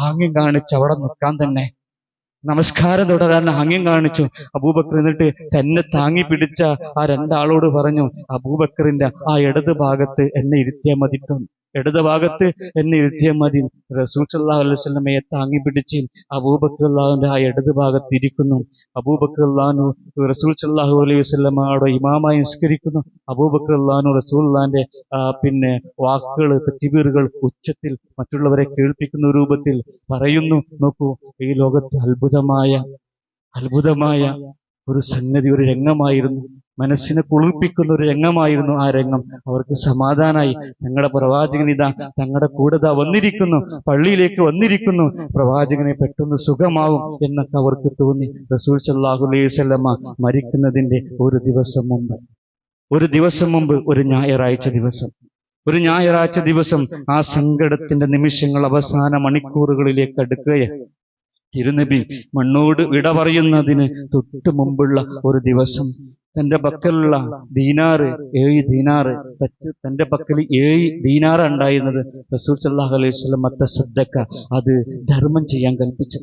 Speaker 1: ആംഗ്യം കാണിച്ച് അവിടെ നിൽക്കാൻ തന്നെ, നമസ്കാരം തുടരാൻ ആംഗ്യം കാണിച്ചു. അബൂബക്കർ എന്നിട്ട് തന്നെ താങ്ങി പിടിച്ച ആ രണ്ടാളോട് പറഞ്ഞു, അബൂബക്കറിന്റെ ആ ഇടത് ഭാഗത്ത് എന്നെ ഇരുത്തിയാൽ മതിട്ടോ, ഇടത് ഭാഗത്ത് എന്നെ ഇരുത്തിയാൽ മതി. റസൂൽ സല്ലല്ലാഹു അലൈഹി വസല്ലമയെ താങ്ങി പിടിച്ച് അബൂബക്കർ റളിയല്ലാഹുവിന്റെ ആ ഇടത് ഭാഗത്ത് ഇരിക്കുന്നു. അബൂബക്കർ റളിയല്ലാഹു റസൂൽ സല്ലല്ലാഹു അലൈഹി വസല്ലമയുടെ ഇമാമായി നിസ്കരിക്കുന്നു. അബൂബക്കർ റളിയല്ലാഹു റസൂലുള്ളാഹിന്റെ വാക്കുകൾ, തക്ബീറുകൾ ഉച്ചത്തിൽ മറ്റുള്ളവരെ കേൾപ്പിക്കുന്ന രൂപത്തിൽ പറയുന്നു. നോക്കൂ, ഈ ലോകത്ത് അത്ഭുതമായ ഒരു സംഗതി, ഒരു രംഗമായിരുന്നു, മനസ്സിനെ കുളിർപ്പിക്കുന്ന ഒരു രംഗമായിരുന്നു ആ രംഗം. അവർക്ക് സമാധാനായി. ഞങ്ങളുടെ പ്രവാചകൻ ഇതാ തങ്ങളുടെ കൂടെ വന്നിരിക്കുന്നു, പള്ളിയിലേക്ക് വന്നിരിക്കുന്നു, പ്രവാചകനെ പെട്ടെന്ന് സുഖമാവും എന്നൊക്കെ അവർക്ക് തോന്നി. റസൂൽ സല്ലല്ലാഹു അലൈഹി വസല്ലമ മരിക്കുന്നതിന്റെ ഒരു ദിവസം മുമ്പ് ഒരു ഞായറാഴ്ച ദിവസം ആ സങ്കടത്തിന്റെ നിമിഷങ്ങൾ അവസാന മണിക്കൂറുകളിലേക്ക് അടുക്കുകയാണ്. തിരുനബി മണ്ണോട് വിട പറയുന്നതിന് തൊട്ട് മുമ്പുള്ള ഒരു ദിവസം തന്റെ പക്കലുള്ള ദീനാറ് 7 ദീനാറ്, തന്റെ പക്കൽ 7 ദീനാറ് ഉണ്ടായിരുന്നത്. റസൂൽ സല്ലല്ലാഹു അലൈഹി വസല്ലം തസദ്ദഖ, അത് ധർമ്മം ചെയ്യാൻ കൽപ്പിച്ചു.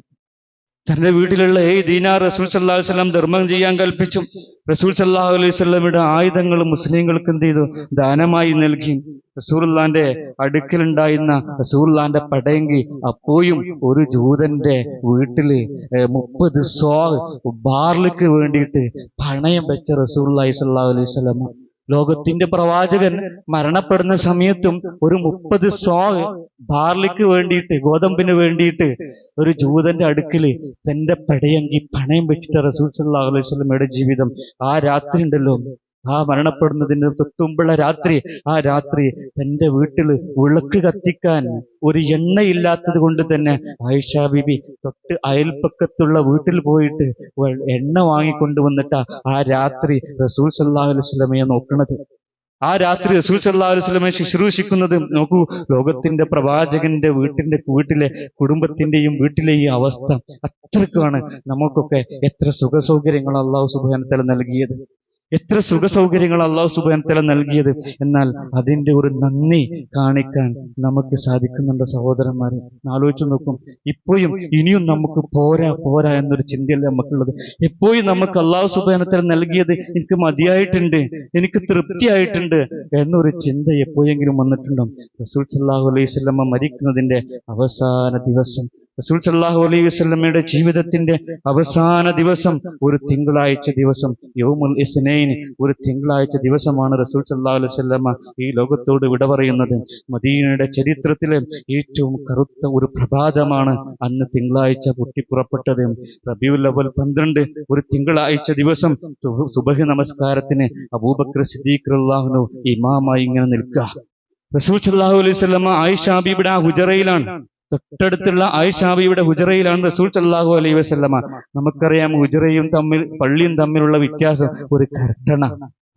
Speaker 1: തന്റെ വീട്ടിലുള്ള 7 ദീനാർ റസൂൽ സല്ലല്ലാഹു അലൈഹി വസല്ലം ധർമ്മം ചെയ്യാൻ കൽപ്പിച്ചു. റസൂൽ സല്ലല്ലാഹു അലൈഹി വസല്ലമയുടെ ആയുധങ്ങൾ മുസ്ലിങ്ങൾക്ക് എന്ത് ചെയ്തു? ദാനമായി നൽകി. റസൂലുള്ളാന്റെ അടുക്കലുണ്ടായിരുന്ന റസൂലുള്ളാന്റെ പടയെങ്കിൽ അപ്പോഴും ഒരു ജൂതന്റെ വീട്ടില് 30 സ്വാ ബാർലിക്ക് വേണ്ടിയിട്ട് പണയം വെച്ച റസൂലുള്ളാഹി സ്വല്ലല്ലാഹു അലൈഹി വസല്ലം. ലോകത്തിന്റെ പ്രവാചകൻ മരണപ്പെടുന്ന സമയത്തും ഒരു 30 സ്വാ ബാർലിക്ക് വേണ്ടിയിട്ട്, ഗോതമ്പിന് വേണ്ടിയിട്ട് ഒരു ജൂതന്റെ അടുക്കല് തന്റെ പടയങ്കി പണയം വെച്ചിട്ട് റസൂൽ സല്ലല്ലാഹു അലൈഹി വസല്ലമയുടെ ജീവിതം. ആ രാത്രി ഉണ്ടല്ലോ, ആ മരണപ്പെടുന്നതിന് തൊട്ടുമുമ്പുള്ള രാത്രി, ആ രാത്രി തന്റെ വീട്ടില് വിളക്ക് കത്തിക്കാൻ ഒരു എണ്ണയില്ലാത്തത് കൊണ്ട് തന്നെ ആയിഷ ബീബി തൊട്ട് അയൽപ്പക്കത്തുള്ള വീട്ടിൽ പോയിട്ട് എണ്ണ വാങ്ങിക്കൊണ്ടുവന്നിട്ടാ ആ രാത്രി റസൂൽ സല്ലല്ലാഹു അലൈഹി വസല്ലമയെ നോക്കുന്നത്. ആ രാത്രി റസൂൽ സല്ലല്ലാഹു അലൈഹി വസല്ലമയെ ശുശ്രൂഷിക്കുന്നത്. നോക്കൂ, ലോകത്തിന്റെ പ്രവാചകന്റെ വീട്ടിലെ കുടുംബത്തിന്റെയും വീട്ടിലെയും അവസ്ഥ അത്രക്കാണ്. നമുക്കൊക്കെ എത്ര സുഖസൗകര്യങ്ങൾ അല്ലാഹു സുബ്ഹാനഹു വ തആല നൽകിയത്, എത്ര സുഖസൗകര്യങ്ങൾ അല്ലാഹു സുബ്ഹാനഹു വ തആല നൽകിയത്. എന്നാൽ അതിന്റെ ഒരു നന്ദി കാണിക്കാൻ നമുക്ക് സാധിക്കുന്നുണ്ട് സഹോദരന്മാരെ. ആലോചിച്ചു നോക്കും, ഇപ്പോഴും ഇനിയും നമുക്ക് പോരാ എന്നൊരു ചിന്തയല്ലേ നമുക്കുള്ളത്. എപ്പോഴും നമുക്ക് അല്ലാഹു സുബ്ഹാനഹു വ തആല നൽകിയത് എനിക്ക് മതിയായിട്ടുണ്ട്, എനിക്ക് തൃപ്തിയായിട്ടുണ്ട് എന്നൊരു ചിന്ത എപ്പോഴെങ്കിലും വന്നിട്ടുണ്ടോ? റസൂൽ സല്ലല്ലാഹു അലൈഹി വസല്ലം മരിക്കുന്നതിന്റെ അവസാന ദിവസം, റസൂൽ സല്ലല്ലാഹു അലൈഹി വസല്ലമയുടെ ജീവിതത്തിന്റെ അവസാന ദിവസം, ഒരു തിങ്കളാഴ്ച ദിവസം, യൗമുൽ ഇസ്നൈൻ, ഒരു തിങ്കളാഴ്ച ദിവസമാണ് റസൂൽ സല്ലല്ലാഹു അലൈഹി വസല്ലമ ഈ ലോകത്തോട് വിട പറയുന്നത്. മദീനയുടെ ചരിത്രത്തിലെ ഏറ്റവും കറുത്ത ഒരു പ്രഭാതമാണ് അന്ന് തിങ്കളാഴ്ച പൊട്ടിപ്പുറപ്പെട്ടത്. റബീഉൽ അവ്വൽ 12, ഒരു തിങ്കളാഴ്ച ദിവസം സുബഹി നമസ്കാരത്തിന് അബൂബക്കർ സിദ്ദീഖ് റളിയല്ലാഹു അൻഹു ഇമാമായി ഇങ്ങനെ നിൽക്കുക. റസൂൽ സല്ലല്ലാഹു അലൈഹി വസല്ലമ ആയിഷ ബീബിയുടെ ആ ഹുജറയിലാണ്, തൊട്ടടുത്തുള്ള ആയിഷ ബീവിയുടെ ഹുജറയിലാണ് റസൂൽ സല്ലല്ലാഹു അലൈഹി വസല്ലമ. നമുക്കറിയാം, ഹുജറയും പള്ളിയും തമ്മിലുള്ള വ്യത്യാസം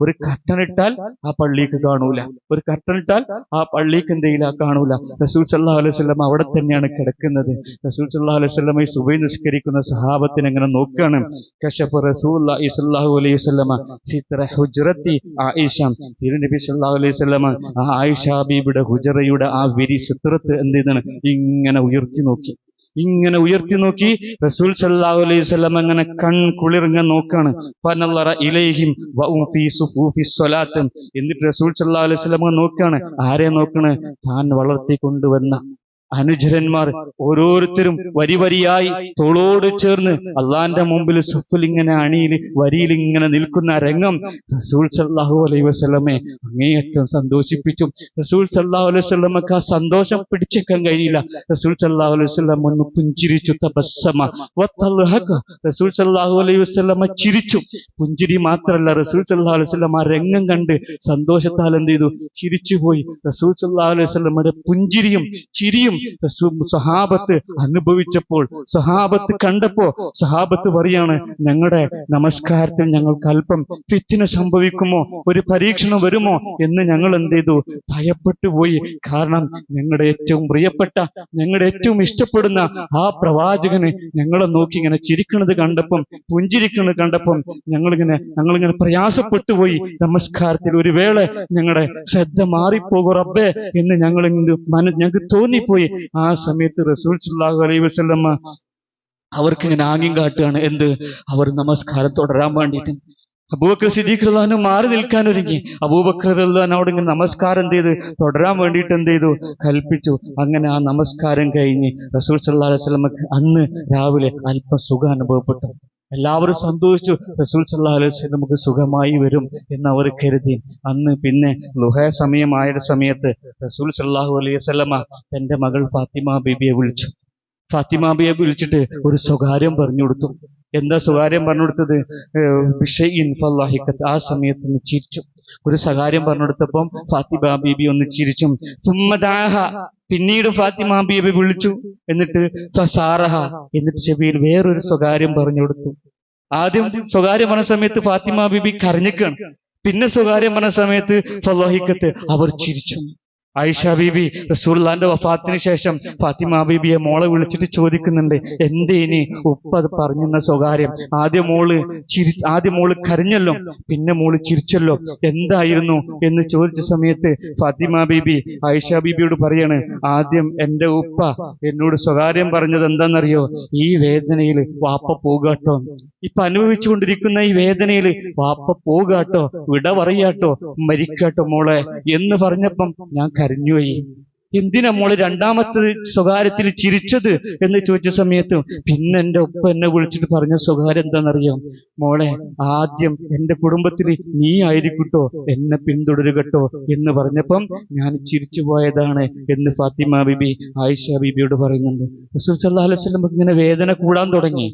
Speaker 1: ഒരു കർട്ടനിട്ടാൽ ആ പള്ളിക്ക് കാണൂല, ഒരു കർട്ടനിട്ടാൽ ആ പള്ളിക്ക് എന്തെയില്ല കാണൂല. റസൂൽ സല്ലല്ലാഹു അലൈഹി വസല്ലം അവിടെ തന്നെയാണ് കിടക്കുന്നത്. റസൂൽ സല്ലല്ലാഹു അലൈഹി വസല്ലം ഈ സുബഹി നിസ്കരിക്കുന്ന സഹാബത്തിനെ എങ്ങനെ നോക്കുകയാണ്. കശഫ റസൂലുള്ളാഹി സ്വല്ലല്ലാഹു അലൈഹി വസല്ലം സിത്ര ഹുജ്റത്തി ആയിഷ, തിരുനബി സല്ലല്ലാഹു അലൈഹി വസല്ലം ആ ആയിഷ ബീബിയുടെ ഹുജറയുടെ ആ വിരി സിത്രത്ത് എന്ത് ചെയ്താണ് ഇങ്ങനെ ഉയർത്തി നോക്കി റസൂൽ സല്ലല്ലാഹു അലൈഹി വസല്ലം അങ്ങനെ കുളിർങ്ങ നോക്കാണ്. ഫനല്ലറ ഇലൈഹിം വഉം ഫീ സുഫൂഫി സ്വലാത്ത്. എന്നിട്ട് റസൂൽ സല്ലല്ലാഹു അലൈഹി വസല്ലം നോക്കാണ്. ആരെ നോക്കണ്? താൻ വളർത്തി കൊണ്ടുവന്ന, അനുചരന്മാർ ഓരോരുത്തരും വരി വരിയായി തോളോട് ചേർന്ന് അള്ളാന്റെ മുമ്പിൽ സുഫിൽ ഇങ്ങനെ അണിയിൽ വരിയിൽ ഇങ്ങനെ നിൽക്കുന്ന രംഗം റസൂൽ സല്ലല്ലാഹു അലൈഹി വസല്ലമയെ അങ്ങേയറ്റം സന്തോഷിപ്പിച്ചു. റസൂൽ സല്ലല്ലാഹു അലൈഹി വസല്ലമക്ക് ആ സന്തോഷം പിടിച്ചേക്കാൻ കഴിയില്ല. റസൂൽ സല്ലല്ലാഹു അലൈഹി വസല്ലം ഒന്ന് പുഞ്ചിരിച്ചു. തബസ്സമ വതൽഹഖ. റസൂൽ സല്ലല്ലാഹു അലൈഹി വസല്ലമ ചിരിച്ചു. പുഞ്ചിരി മാത്രമല്ല, റസൂൽ സല്ലല്ലാഹു അലൈഹി വസല്ലം ആ രംഗം കണ്ട് സന്തോഷത്താൽ എന്ത് ചെയ്തു? ചിരിച്ചുപോയി. റസൂൽ സല്ലല്ലാഹു അലൈഹി വസല്ലമയുടെ പുഞ്ചിരിയും ചിരിയും സഹാബത്ത് അനുഭവിച്ചപ്പോൾ, സഹാബത്ത് കണ്ടപ്പോ, സഹാബത്ത് പറയാണ്, ഞങ്ങളുടെ നമസ്കാരത്തിൽ ഞങ്ങൾക്ക് അല്പം ഫിത്ന സംഭവിക്കുമോ, ഒരു പരീക്ഷണം വരുമോ എന്ന് ഞങ്ങൾ എന്ത് ചെയ്തു? ഭയപ്പെട്ടു പോയി. കാരണം ഞങ്ങളുടെ ഏറ്റവും പ്രിയപ്പെട്ട, ഞങ്ങളുടെ ഏറ്റവും ഇഷ്ടപ്പെടുന്ന ആ പ്രവാചകന് ഞങ്ങളെ നോക്കി ഇങ്ങനെ ചിരിക്കുന്നത് കണ്ടപ്പം, പുഞ്ചിരിക്കുന്നത് കണ്ടപ്പം ഞങ്ങളിങ്ങനെ പ്രയാസപ്പെട്ടു പോയി. നമസ്കാരത്തിൽ ഒരു വേള ഞങ്ങളുടെ ശ്രദ്ധ മാറിപ്പോകും റബ്ബേ എന്ന് ഞങ്ങൾക്ക് തോന്നിപ്പോയി. ആ സമയത്ത് റസൂൽ സല്ലല്ലാഹു അലൈഹി വസല്ലമ അവർക്ക് ഇങ്ങനെ ആംഗ്യം കാട്ടുകയാണ്. എന്ത്? അവർ നമസ്കാരം തുടരാൻ വേണ്ടിയിട്ട്. അബൂബക്കർ സിദ്ദീഖ് റളിയല്ലാഹു അൻഹു മാറി നിൽക്കാൻ ഒരുങ്ങി. അബൂബക്കർ റളിയല്ലാഹു അൻഹുവോട് ഇങ്ങനെ നമസ്കാരം എന്ത് ചെയ്ത്? തുടരാൻ വേണ്ടിയിട്ട് എന്ത് ചെയ്തു? കൽപ്പിച്ചു. അങ്ങനെ ആ നമസ്കാരം കഴിഞ്ഞ് റസൂൽ സല്ലല്ലാഹു അലൈഹി വസല്ലമക്ക് അന്ന് രാവിലെ അല്പം സുഖം അനുഭവപ്പെട്ടു. എല്ലാവരും സന്തോഷിച്ചു. റസൂൽ സല്ലല്ലാഹു അലൈഹി വസല്ലം നമുക്ക് സുഖമായി വരും എന്ന് അവർ കരുതി. അന്ന് പിന്നെ ലുഹ സമയമായ സമയത്ത് റസൂൽ സല്ലല്ലാഹു അലൈഹി വസല്ലമ തന്റെ മകൾ ഫാത്തിമ ബീബിയെ വിളിച്ചു. ഫാത്തിമ ബീബിയെ വിളിച്ചിട്ട് ഒരു സ്വകാര്യം പറഞ്ഞു കൊടുത്തു. എന്താ സ്വകാര്യം പറഞ്ഞു കൊടുത്തത്? ബിഷൈഇൻ ഫളഹിഖത്. ആ സമയത്ത് ഒന്ന് ചിരിച്ചു. ഒരു സ്വകാര്യം പറഞ്ഞു കൊടുത്തപ്പം ഫാത്തിമ ബീബി ഒന്ന് ചിരിച്ചു. സുമ്മദാഹ. പിന്നീട് ഫാത്തിമ ബീബി വിളിച്ചു. എന്നിട്ട് ഫസാറഹ. എന്നിട്ട് ചെവിയിൽ വേറൊരു സ്വകാര്യം പറഞ്ഞു കൊടുത്തു. ആദ്യം സ്വകാര്യം പറഞ്ഞ സമയത്ത് ഫാത്തിമ ബീബി കരഞ്ഞിക്കാണ്. പിന്നെ സ്വകാര്യം പറഞ്ഞ സമയത്ത് ഫളഹിഖത്ത്, അവർ ചിരിച്ചു. ആയിഷ ബീബി റസൂലുള്ളാഹിന്റെ വഫാത്തിന് ശേഷം ഫാത്തിമ ബീബിയെ മോളെ വിളിച്ചിട്ട് ചോദിക്കുന്നുണ്ട്, എന്തേനി ഉപ്പ അത് പറഞ്ഞെന്ന സ്വകാര്യം? ആദ്യം മോള് കരഞ്ഞല്ലോ, പിന്നെ മോള് ചിരിച്ചല്ലോ, എന്തായിരുന്നു എന്ന് ചോദിച്ച സമയത്ത് ഫാത്തിമ ബീബി ആയിഷ ബീബിയോട് പറയാണ്, ആദ്യം എന്റെ ഉപ്പ എന്നോട് സ്വകാര്യം പറഞ്ഞത് എന്താണെന്നറിയോ? ഈ വേദനയിൽ വാപ്പ പോകാട്ടോ, ഇപ്പൊ അനുഭവിച്ചുകൊണ്ടിരിക്കുന്ന ഈ വേദനയിൽ വാപ്പ പോകാട്ടോ, വിട പറയാട്ടോ, മരിക്കാട്ടോ മോളെ എന്ന് പറഞ്ഞപ്പം ഞാൻ കരഞ്ഞുപോയി. എന്തിനാ മോള് രണ്ടാമത്തെ സ്വകാര്യത്തിൽ ചിരിച്ചത് എന്ന് ചോദിച്ച സമയത്ത് പിന്നെ എന്റെ ഉപ്പ എന്നെ വിളിച്ചിട്ട് പറഞ്ഞ സ്വകാര്യം എന്താണെന്നറിയാം? മോളെ, ആദ്യം എന്റെ കുടുംബത്തിൽ നീ ആയിരിക്കട്ടോ എന്നെ പിന്തുടരുകട്ടോ എന്ന് പറഞ്ഞപ്പം ഞാൻ ചിരിച്ചു പോയതാണ് എന്ന് ഫാത്തിമ ബീബി ആയിഷ ബീബിയോട് പറയുന്നുണ്ട്. റസൂൽ സല്ലല്ലാഹു അലൈഹി വസല്ലം ഇങ്ങനെ വേദന കൂടാൻ തുടങ്ങി.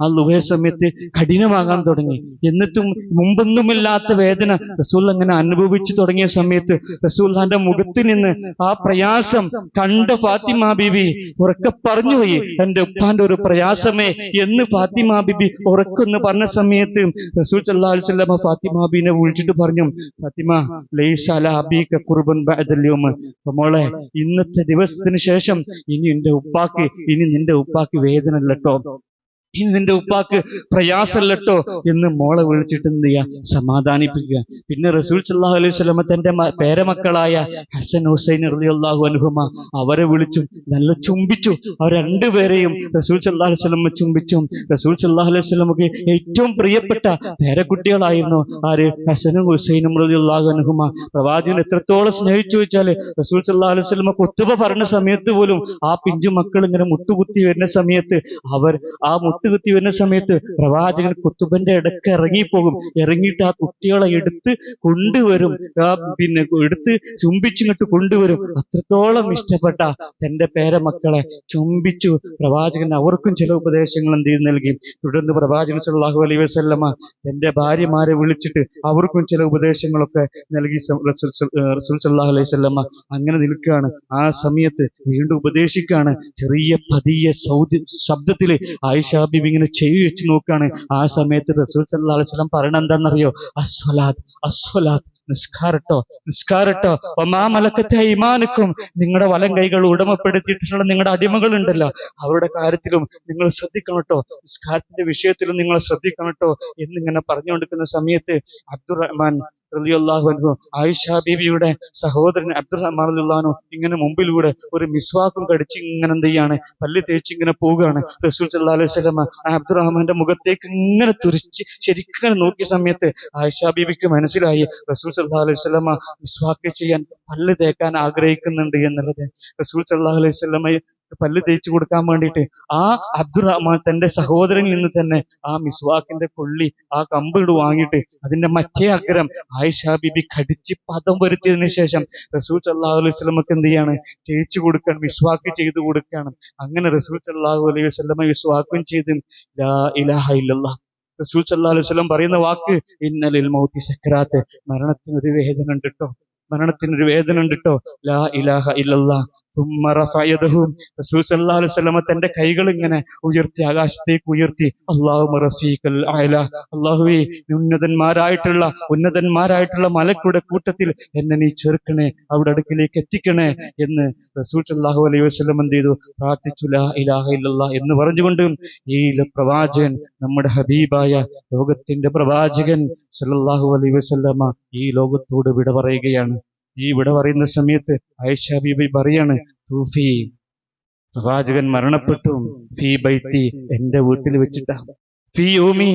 Speaker 1: ആ ലുഹ സമയത്ത് കഠിനമാകാൻ തുടങ്ങി. എന്നിട്ടും മുമ്പൊന്നുമില്ലാത്ത വേദന റസൂൽ അങ്ങനെ അനുഭവിച്ചു തുടങ്ങിയ സമയത്ത് റസൂലുള്ളാഹിന്റെ മുഖത്ത് നിന്ന് ആ പ്രയാസം കണ്ട ഫാത്തിമ ബീബി ഉറക്കെ പറഞ്ഞുപോയി, എന്റെ ഉപ്പാന്റെ ഒരു പ്രയാസമേ എന്ന് ഫാത്തിമ ബീബി ഉറക്കൊന്ന് പറഞ്ഞ സമയത്ത് റസൂൽ സല്ലല്ലാഹു അലൈഹി വസല്ലം ഫാത്തിമ ബീബിനെ വിളിച്ചിട്ട് പറഞ്ഞു, ഫാത്തിമ ലൈസ അലാ അബീക ഖുർബൻ ബഅദൽ യൗം. മോളെ, ഇന്നത്തെ ദിവസത്തിന് ശേഷം ഇനി നിന്റെ ഉപ്പാക്ക് വേദന അല്ലട്ടോ, ഇനി നിന്റെ ഉപ്പാക്ക് പ്രയാസമല്ലട്ടോ എന്ന് മോളെ വിളിച്ചിട്ട് എന്ത് ചെയ്യാ? സമാധാനിപ്പിക്കുക. പിന്നെ റസൂൽ സല്ലല്ലാഹു അലൈഹി വസല്ലം തന്റെ പേരമക്കളായ ഹസൻ ഹുസൈൻ റളിയല്ലാഹു അൻഹുമ അവരെ വിളിച്ചു, നല്ല ചുംബിച്ചു. അവർ രണ്ടുപേരെയും റസൂൽ സല്ലല്ലാഹു അലൈഹി വസല്ലം ചുംബിച്ചു. റസൂൽ സല്ലല്ലാഹു അലൈഹി വസല്ലമക്ക് ഏറ്റവും പ്രിയപ്പെട്ട പേരക്കുട്ടികളായിരുന്നു ആര്? ഹസനും ഹുസൈനും റളിയല്ലാഹു അൻഹുമ. പ്രവാചകൻ എത്രത്തോളം സ്നേഹിച്ചു വെച്ചാല് റസൂൽ സല്ലല്ലാഹു അലൈഹി വസല്ലം ഖുത്ബ പറഞ്ഞ സമയത്ത് പോലും ആ പിഞ്ചു മക്കൾ ഇങ്ങനെ മുട്ടുകുത്തി വരുന്ന സമയത്ത് പ്രവാചകൻ കുത്തുബന്റെ ഇടയ്ക്ക് ഇറങ്ങിപ്പോകും. ഇറങ്ങിയിട്ട് ആ കുട്ടികളെ എടുത്ത് കൊണ്ടുവരും, എടുത്ത് ചുംബിച്ചിങ്ങോട്ട് കൊണ്ടുവരും. അത്രത്തോളം ഇഷ്ടപ്പെട്ട തന്റെ പേരമക്കളെ ചുംബിച്ചു പ്രവാചകൻ. അവർക്കും ചില ഉപദേശങ്ങൾ എന്ത് ചെയ്ത് നൽകി. തുടർന്ന് പ്രവാചകൻ സല്ലല്ലാഹു അലൈഹി വസല്ലമ തന്റെ ഭാര്യമാരെ വിളിച്ചിട്ട് അവർക്കും ചില ഉപദേശങ്ങളൊക്കെ നൽകി. റസൂൽ സല്ലല്ലാഹു അലൈഹി വസല്ലമ അങ്ങനെ നിൽക്കുകയാണ്. ആ സമയത്ത് വീണ്ടും ഉപദേശിക്കുകയാണ്. ചെറിയ പതിയ ശബ്ദത്തില് ആയിഷ ബീബി ഇങ്ങനെ ചെവി വെച്ച് നോക്കുകയാണ്. ആ സമയത്ത് റസൂൽ സല്ലല്ലാഹു അലൈഹി വസല്ലം പറയണ എന്താണെന്നറിയോ? അസ്വലാത്ത്, നിസ്കാരട്ടോ വമാ മലക്കത്ത് അയ്മാനുക്കും. നിങ്ങളുടെ വലം കൈകൾ ഉടമപ്പെടുത്തിയിട്ടുള്ള നിങ്ങളുടെ അടിമകൾ ഉണ്ടല്ലോ, അവരുടെ കാര്യത്തിലും നിങ്ങൾ ശ്രദ്ധിക്കണട്ടോ, നിസ്കാരത്തിന്റെ വിഷയത്തിലും നിങ്ങൾ ശ്രദ്ധിക്കണട്ടോ എന്നിങ്ങനെ പറഞ്ഞുകൊണ്ടിരിക്കുന്ന സമയത്ത് അബ്ദുറഹ്മാൻ റളിയല്ലാഹു അൻഹു ആയിഷ ബീവിയുടെ സഹോദരൻ അബ്ദുറഹ്മാൻ റളിയല്ലാഹു അൻഹു ഇങ്ങനെ മുമ്പിലൂടെ ഒരു മിസ്വാക്കും കടിച്ച് ഇങ്ങനെ എന്ത് ചെയ്യാണ്, പല്ല് തേച്ച് ഇങ്ങനെ പോവുകയാണ്. റസൂൽ സല്ലല്ലാഹു അലൈഹി വസല്ലം അബ്ദുറഹ്മാന്റെ മുഖത്തേക്ക് ഇങ്ങനെ തുറിച്ച് ശരിക്കും നോക്കിയ സമയത്ത് ആയിഷ ബീവിക്ക് മനസ്സിലായി റസൂൽ സല്ലല്ലാഹു അലൈഹി വസല്ലം മിസ്വാക്ക് ചെയ്യാൻ, പല്ല് തേക്കാൻ ആഗ്രഹിക്കുന്നുണ്ട് എന്നുള്ളത്. റസൂൽ സല്ലല്ലാഹു അലൈഹി വസല്ലം പല്ല് തേച്ച് കൊടുക്കാൻ വേണ്ടിയിട്ട് ആ അബ്ദുറഹ്മാൻ തന്റെ സഹോദരനിൽ നിന്ന് തന്നെ ആ മിസ്വാക്കിന്റെ കൊള്ളി, ആ കമ്പിട് വാങ്ങിയിട്ട് അതിന്റെ മറ്റേ അഗ്രം ആയിഷ ബീബി കടിച്ച് പദം വരുത്തിയതിനു ശേഷം റസൂൽ സല്ലല്ലാഹു അലൈഹി വസല്ലമക്ക് എന്ത് ചെയ്യാണ്, തേച്ചു കൊടുക്കാൻ, മിസ്വാക്ക് ചെയ്തു കൊടുക്കുകയാണ്. അങ്ങനെ റസൂൽ സല്ലല്ലാഹു അലൈഹി വസല്ലമ മിസ്വാക്കും ചെയ്ത് ലാ ഇലാഹ ഇല്ലല്ലാഹ്. റസൂൽ സല്ലല്ലാഹു അലൈഹി വസല്ലം പറയുന്ന വാക്ക് ഇന്നലിൽ മൗതി സക്രാത്ത്, മരണത്തിനൊരു വേദന ഉണ്ട് ട്ടോ, മരണത്തിനൊരു വേദന ഉണ്ട് ട്ടോ. ലാ ഇലാഹ ഇല്ലല്ലാഹ്. റസൂൽ സല്ലല്ലാഹു അലൈഹി വസല്ലമ തന്റെ കൈകൾ ഇങ്ങനെ ഉയർത്തി, ആകാശത്തേക്ക് ഉയർത്തി, അല്ലാഹുമ്മ റഫീഖൽ അഅല, അല്ലാഹുവേ ഉന്നതന്മാരായിട്ടുള്ള മലക്കുടെ കൂട്ടത്തിൽ എന്നെ നീ ചേർക്കണേ, അവിടെ അടുക്കിലേക്ക് എത്തിക്കണേ എന്ന് റസൂൽ സല്ലല്ലാഹു അലൈഹി വസല്ലം എന്ത് ചെയ്തു, പ്രാർത്ഥിച്ചു. ലാ ഇലാഹ ഇല്ലല്ലാഹ് എന്ന് പറഞ്ഞുകൊണ്ട് ഈ പ്രവാചകൻ, നമ്മുടെ ഹബീബായ ലോകത്തിന്റെ പ്രവാചകൻ സല്ലല്ലാഹു അലൈഹി വസല്ലമ ഈ ലോകത്തോട് വിട പറയുകയാണ്. ഈ വിട പറയുന്ന സമയത്ത് ആയിഷ ബീബി പറയാണ്, തൂഫി, പ്രവാചകൻ മരണപ്പെട്ടു, ഫീ ബൈത്തി, എന്റെ വീട്ടിൽ വെച്ചിട്ടാ, ഫീ യൗമി,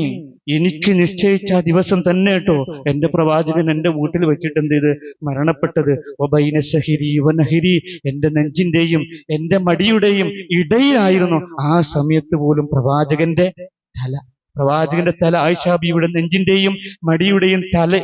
Speaker 1: എനിക്ക് നിശ്ചയിച്ച ആ ദിവസം തന്നെ കേട്ടോ എന്റെ പ്രവാചകൻ എന്റെ വീട്ടിൽ വെച്ചിട്ട് എന്ത് ചെയ്ത് മരണപ്പെട്ടത്. വബൈന സഹിരി വനഹിരി, എന്റെ നെഞ്ചിന്റെയും എന്റെ മടിയുടെയും ഇടയിലായിരുന്നു. ആ സമയത്ത് പോലും പ്രവാചകന്റെ തല ആയിഷ ബീവിയുടെ നെഞ്ചിന്റെയും മടിയുടെയും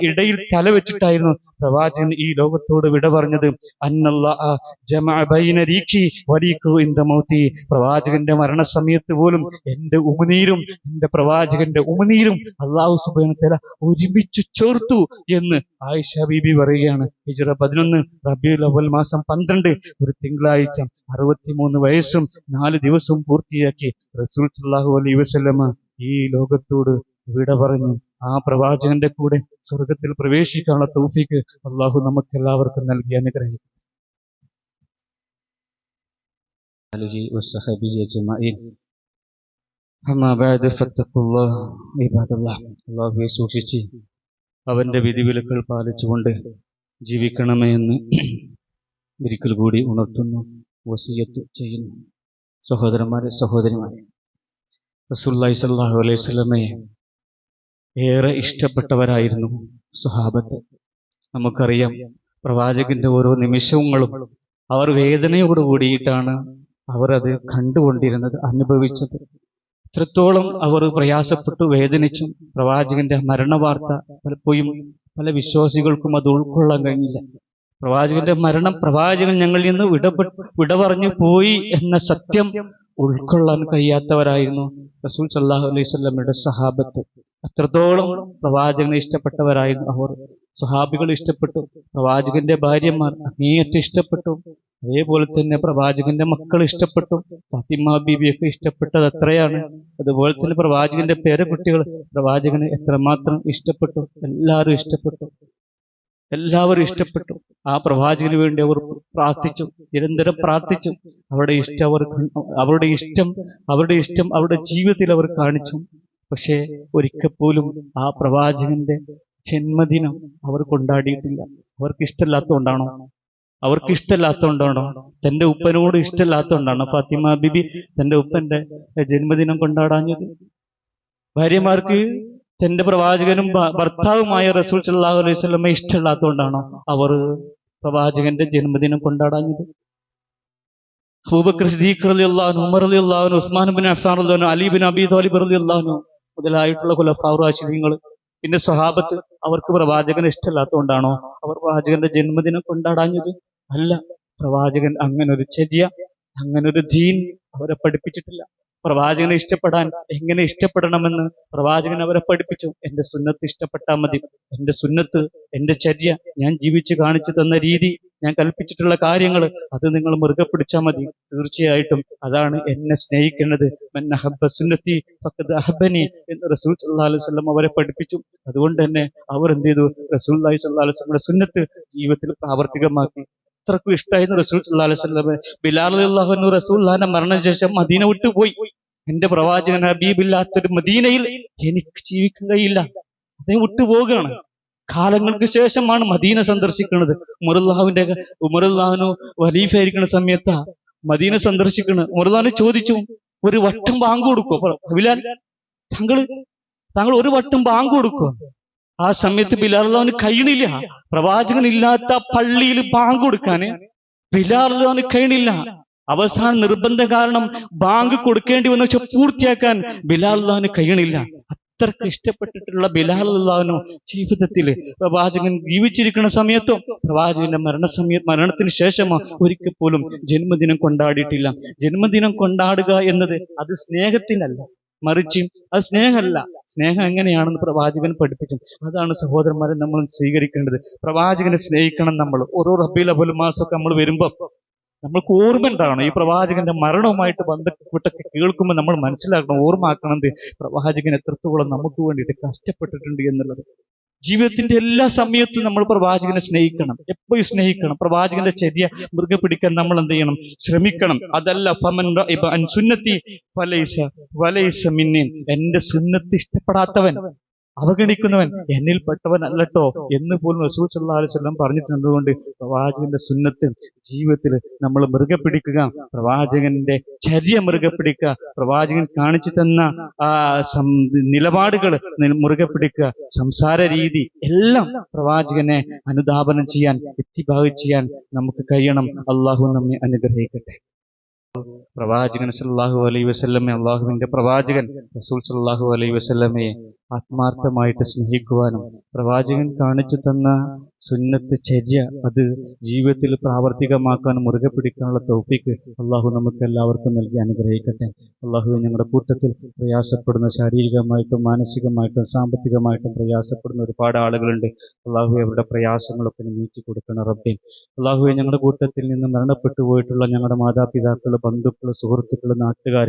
Speaker 1: ഇടയിൽ തല വെച്ചിട്ടായിരുന്നു പ്രവാചകൻ ഈ ലോകത്തോട് വിട പറഞ്ഞത്. അന്നല്ലാഹ ജമഅ ബൈന റീഖി വരീഖു ഇൻദ മൗതി, പ്രവാചകന്റെ മരണസമയത്ത് പോലും എന്റെ ഉമിനീരും എന്റെ പ്രവാചകന്റെ ഉമിനീരും അല്ലാഹു സുബ്ഹാനഹു വ തആല ഒരുമിച്ച് ചേർത്തു എന്ന് ആയിഷ ബീബി പറയുകയാണ്. ഹിജ്റ 11 റബീഉൽ അവ്വൽ മാസം 12 ഒരു തിങ്കളാഴ്ച 63 വയസ്സും 4 ദിവസവും പൂർത്തിയാക്കി റസൂൽ സല്ലല്ലാഹു അലൈഹി വസല്ലമ ഈ ലോകത്തോട് വിട പറഞ്ഞു. ആ പ്രവാചകന്റെ കൂടെ സ്വർഗത്തിൽ പ്രവേശിക്കാനുള്ള തൗഫീഖ് അല്ലാഹു നമുക്കെല്ലാവർക്കും നൽകി അനുഗ്രഹിക്കും. അല്ലാഹുവെ സൂക്ഷിച്ച് അവന്റെ വിധിവിലക്കുകൾ പാലിച്ചുകൊണ്ട് ജീവിക്കണമേ എന്ന് ഒരിക്കൽ കൂടി ഉണർത്തുന്നു, വസിയത്ത് ചെയ്യുന്നു. സഹോദരന്മാരെ, സഹോദരിമാരെ, റസൂലുള്ളാഹി സ്വല്ലല്ലാഹു അലൈഹി വസല്ലമയെ ഏറെ ഇഷ്ടപ്പെട്ടവരായിരുന്നു സ്വഹാബത്ത്. നമുക്കറിയാം, പ്രവാചകന്റെ ഓരോ നിമിഷങ്ങളും അവർ വേദനയോട് കൂടിയിട്ടാണ് അവർ അത് കണ്ടുകൊണ്ടിരുന്നത്, അനുഭവിച്ചത്. ഇത്രത്തോളം അവർ പ്രയാസപ്പെട്ടു, വേദനിച്ചു. പ്രവാചകന്റെ മരണവാർത്ത പലപ്പോഴും പല വിശ്വാസികൾക്കും അത് ഉൾക്കൊള്ളാൻ കഴിഞ്ഞില്ല. പ്രവാചകന്റെ മരണം, പ്രവാചകൻ ഞങ്ങളിൽ നിന്ന് വിട പറഞ്ഞു പോയി എന്ന സത്യം ഉൾക്കൊള്ളാൻ കഴിയാത്തവരായിരുന്നു റസൂൽ സല്ലല്ലാഹു അലൈഹി വസല്ലമയുടെ സഹാബത്ത്. അത്രത്തോളം പ്രവാചകനെ ഇഷ്ടപ്പെട്ടവരായിരുന്നു അവർ. സ്വഹാബികൾ ഇഷ്ടപ്പെട്ടു, പ്രവാചകന്റെ ഭാര്യമാർ അങ്ങേയറ്റം ഇഷ്ടപ്പെട്ടു. അതേപോലെ തന്നെ പ്രവാചകന്റെ മക്കൾ ഇഷ്ടപ്പെട്ടു, ഫാത്തിമ ബീബിയൊക്കെ ഇഷ്ടപ്പെട്ടത് അത്രയാണ്. അതുപോലെ തന്നെ പ്രവാചകന്റെ പേരക്കുട്ടികൾ പ്രവാചകനെ എത്രമാത്രം ഇഷ്ടപ്പെട്ടു. എല്ലാവരും ഇഷ്ടപ്പെട്ടു. ആ പ്രവാചകന് വേണ്ടി അവർ പ്രാർത്ഥിച്ചു, നിരന്തരം പ്രാർത്ഥിച്ചു. അവരുടെ ഇഷ്ടം അവരുടെ ജീവിതത്തിൽ അവർ കാണിച്ചു. പക്ഷേ ഒരിക്കൽ പോലും ആ പ്രവാചകന്റെ ജന്മദിനം അവർ കൊണ്ടാടിയിട്ടില്ല. അവർക്ക് ഇഷ്ടമല്ലാത്തതുകൊണ്ടാണോ? തന്റെ ഉപ്പനോട് ഇഷ്ടമല്ലാത്തതുകൊണ്ടാണോ ഫാത്തിമ ബിബി തന്റെ ഉപ്പന്റെ ജന്മദിനം കൊണ്ടാടാഞ്ഞത്? ഭാര്യമാർക്ക് തന്റെ പ്രവാചകനും ഭർത്താവുമായ റസൂൽ സല്ലല്ലാഹു അലൈഹി വസല്ലമയെ ഇഷ്ടമല്ലാത്തതുകൊണ്ടാണോ അവർ പ്രവാചകന്റെ ജന്മദിനം കൊണ്ടാടാഞ്ഞത്? അബൂബക്കർ സിദ്ദീഖ് റളിയല്ലാഹു അൻഹു, ഉമർ റളിയല്ലാഹു അൻഹു, ഉസ്മാൻ ഇബ്നു അഫ്ഫാൻ റളിയല്ലാഹു അൻഹു, അലി ഇബ്നു അബീ ത്വാലിബ് റളിയല്ലാഹു അൻഹു മുതലായിട്ടുള്ള ഖുലഫാഉർ റാഷിദീങ്ങൾ, പിന്നെ സ്വഹാബത്ത്, അവർക്ക് പ്രവാചകനെ ഇഷ്ടമല്ലാത്തതുകൊണ്ടാണോ അവർ പ്രവാചകന്റെ ജന്മദിനം കൊണ്ടാടാഞ്ഞത്? അല്ല. പ്രവാചകൻ അങ്ങനൊരു ചര്യ, അങ്ങനൊരു ദീൻ അവരെ പഠിപ്പിച്ചിട്ടില്ല. പ്രവാചകനെ ഇഷ്ടപ്പെടാൻ എങ്ങനെ ഇഷ്ടപ്പെടണമെന്ന് പ്രവാചകൻ അവരെ പഠിപ്പിച്ചു. എന്റെ സുന്നത്ത് ഇഷ്ടപ്പെട്ടാൽ മതി. എന്റെ സുന്നത്ത്, എന്റെ ചര്യ, ഞാൻ ജീവിച്ച് കാണിച്ചു തന്ന രീതി, ഞാൻ കൽപ്പിച്ചിട്ടുള്ള കാര്യങ്ങൾ, അത് നിങ്ങൾ മുറുകെ പിടിച്ചാൽ മതി. തീർച്ചയായിട്ടും അതാണ് എന്നെ സ്നേഹിക്കുന്നത്. മൻ അഹബ്ബ സുന്നത്തി ഫഖദ് അഹബ്ബനി എന്ന് റസൂൽ സല്ലല്ലാഹു അലൈഹി വസല്ലം അവരെ പഠിപ്പിച്ചു. അതുകൊണ്ട് തന്നെ അവർ എന്ത് ചെയ്തു? റസൂലുള്ളാഹി സ്വല്ലല്ലാഹു അലൈഹി വസല്ലമയുടെ സുന്നത്ത് ജീവിതത്തിൽ പ്രാവർത്തികമാക്കി. അത്രക്കും ഇഷ്ടമായിരുന്നു റസൂൽ സല്ലല്ലാഹു അലൈഹി വസല്ലം. ബിലാൽ റളിയല്ലാഹു അൻഹു റസൂലുള്ളാഹിന്റെ മരണശേഷം മദീന വിട്ടുപോയി. എന്റെ പ്രവാചകൻ ഹബീബില്ലാത്തൊരു മദീനയിൽ എനിക്ക് ജീവിക്കാൻ കഴിയില്ല, അതേ വിട്ടുപോവുകയാണ്. കാലങ്ങൾക്ക് ശേഷമാണ് മദീന സന്ദർശിക്കുന്നത്. ഉമറുല്ലാഹിനു ഖലീഫയായിരിക്കുന്ന സമയത്താ മദീന സന്ദർശിക്കുന്നത്. ഉമറുല്ലാഹിന് ചോദിച്ചു, ഒരു വട്ടം ബാങ്ക് കൊടുക്കോ ബിലാൽ, താങ്കൾ ഒരു വട്ടം ബാങ്ക് കൊടുക്കോ? ആ സമയത്ത് ബിലാൽ റളിയല്ലാഹു കഴിയണില്ല. പ്രവാചകനില്ലാത്ത പള്ളിയിൽ ബാങ്ക് കൊടുക്കാന് ബിലാൽ റളിയല്ലാഹു കഴിയണില്ല. അവസാന നിർബന്ധം കാരണം ബാങ്ക് കൊടുക്കേണ്ടി വന്ന വെച്ചാൽ പൂർത്തിയാക്കാൻ ബിലാൽ റളിയല്ലാഹു കഴിയണില്ല. അത്രക്ക് ഇഷ്ടപ്പെട്ടിട്ടുള്ള ബിലാൽ റളിയല്ലാഹു ജീവിതത്തിൽ പ്രവാചകൻ ജീവിച്ചിരിക്കുന്ന സമയത്തും പ്രവാചകന്റെ മരണത്തിന് ശേഷമോ ഒരിക്കൽ പോലും ജന്മദിനം കൊണ്ടാടിയിട്ടില്ല. ജന്മദിനം കൊണ്ടാടുക എന്നത് അത് സ്നേഹത്തിനല്ല, മറിച്ച് അത് സ്നേഹമല്ല. സ്നേഹം എങ്ങനെയാണെന്ന് പ്രവാചകൻ പഠിപ്പിച്ചു. അതാണ് സഹോദരന്മാരെ നമ്മൾ സ്വീകരിക്കേണ്ടത്. പ്രവാചകനെ സ്നേഹിക്കണം. നമ്മൾ ഓരോ റബീഉൽ അവ്വൽ മാസമൊക്കെ നമ്മൾ വരുമ്പോൾ നമ്മൾക്ക് ഓർമ്മ ഉണ്ടാകണം. ഈ പ്രവാചകന്റെ മരണവുമായിട്ട് ബന്ധപ്പെട്ടൊക്കെ കേൾക്കുമ്പോൾ നമ്മൾ മനസ്സിലാക്കണം, ഓർമ്മാക്കണത് പ്രവാചകൻ എത്രത്തോളം നമുക്ക് വേണ്ടിയിട്ട് കഷ്ടപ്പെട്ടിട്ടുണ്ട് എന്നുള്ളത്. ജീവിതത്തിന്റെ എല്ലാ സമയത്തും നമ്മൾ പ്രവാചകനെ സ്നേഹിക്കണം, എപ്പോഴും സ്നേഹിക്കണം. പ്രവാചകന്റെ ചര്യ മുറുകെ പിടിക്കാൻ നമ്മൾ എന്ത് ചെയ്യണം? ശ്രമിക്കണം. അതല്ല സുന്നത്തി വലൈസ മിന്നി, എന്റെ സുന്നത്ത് ഇഷ്ടപ്പെടാത്തവൻ, അവഗണിക്കുന്നവൻ എന്നിൽപ്പെട്ടവൻ അല്ലട്ടോ എന്ന് പോലും റസൂൽ സല്ലല്ലാഹു അലൈഹി വസല്ലം പറഞ്ഞിട്ടുള്ളതുകൊണ്ട് പ്രവാചകന്റെ സുന്നത്ത് ജീവിതത്തിൽ നമ്മൾ മുറുകെ പിടിക്കുക, പ്രവാചകന്റെ ചര്യ മുറുകെ പിടിക്കുക, പ്രവാചകൻ കാണിച്ചു തന്ന നിലപാടുകൾ മുറുകെ പിടിക്കുക, സംസാര രീതി എല്ലാം പ്രവാചകനെ അനുധാപനം ചെയ്യാൻ, ഇത്തിബാഅ് ചെയ്യാൻ നമുക്ക് കഴിയണം. അള്ളാഹു നമ്മെ അനുഗ്രഹിക്കട്ടെ. പ്രവാചകൻ സല്ലല്ലാഹു അലൈഹി വസല്ലമയെ, അള്ളാഹുവിന്റെ പ്രവാചകൻ റസൂൽ സല്ലല്ലാഹു അലൈഹി വസല്ലമയെ ആത്മാർത്ഥമായിട്ട് സ്നേഹിക്കുവാനും പ്രവാചകൻ കാണിച്ചു തന്ന സുന്നത്ത് ചര്യ അത് ജീവിതത്തിൽ പ്രാവർത്തികമാക്കാൻ മുറുകെ പിടിക്കാനുള്ള തൗഫീക്ക് അള്ളാഹു നമുക്ക് എല്ലാവർക്കും നൽകി അനുഗ്രഹിക്കട്ടെ. അള്ളാഹുവെ, ഞങ്ങളുടെ കൂട്ടത്തിൽ പ്രയാസപ്പെടുന്ന, ശാരീരികമായിട്ടും മാനസികമായിട്ടും സാമ്പത്തികമായിട്ടും പ്രയാസപ്പെടുന്ന ഒരുപാട് ആളുകളുണ്ട്. അള്ളാഹുവെ, അവരുടെ പ്രയാസങ്ങളൊക്കെ നീക്കി കൊടുക്കണം റബ്ബേ. അള്ളാഹുവെ, ഞങ്ങളുടെ കൂട്ടത്തിൽ നിന്ന് മരണപ്പെട്ടു പോയിട്ടുള്ള ഞങ്ങളുടെ മാതാപിതാക്കൾ, ബന്ധുക്കൾ, സുഹൃത്തുക്കൾ, നാട്ടുകാർ,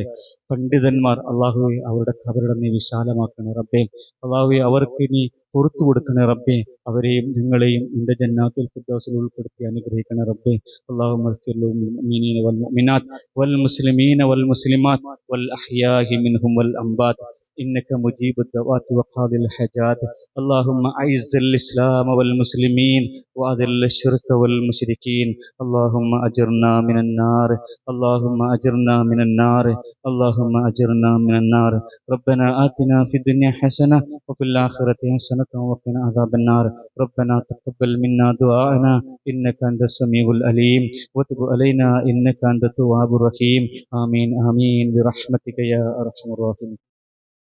Speaker 1: പണ്ഡിതന്മാർ, അള്ളാഹുവെ, അവരുടെ ഖബറിടം നീ വിശാലമാക്കണേ റബ്ബേ. അള്ളാഹുവെ, അവർക്ക് നീ പുറത്തു കൊടുക്കണേ റബ്ബേ. അവരെയും ഞങ്ങളെയും നിന്റെ ജന്നാത്തുൽ ഫിർദൗസിൽ ഉൾപ്പെടുത്തി അനുഗ്രഹിക്കണേ റബ്ബേ. അല്ലാഹുമ്മ ഇഗ്ഫിർ ലിൽ മുഅ്മിനീന വൽ മുഅ്മിനാത്ത് വൽ മുസ്ലിമീന വൽ മുസ്ലിമാത്ത് വൽ അഹ്യാഇ മിൻഹും വൽ അംവാത്ത് إنك مجيب الدعوات وقاضي الحاجات. اللهم أعز الإسلام والمسلمين وأذل الشرك والمشركين. اللهم أجرنا من النار، اللهم أجرنا من النار، اللهم أجرنا من النار. ربنا آتنا في الدنيا حسنة وفي الآخرة حسنة وقنا عذاب النار. ربنا تقبل منا دعاءنا إنك أنت السميع العليم وتب علينا إنك أنت التواب الرحيم. آمين آمين برحمتك يا أرحم الراحمين.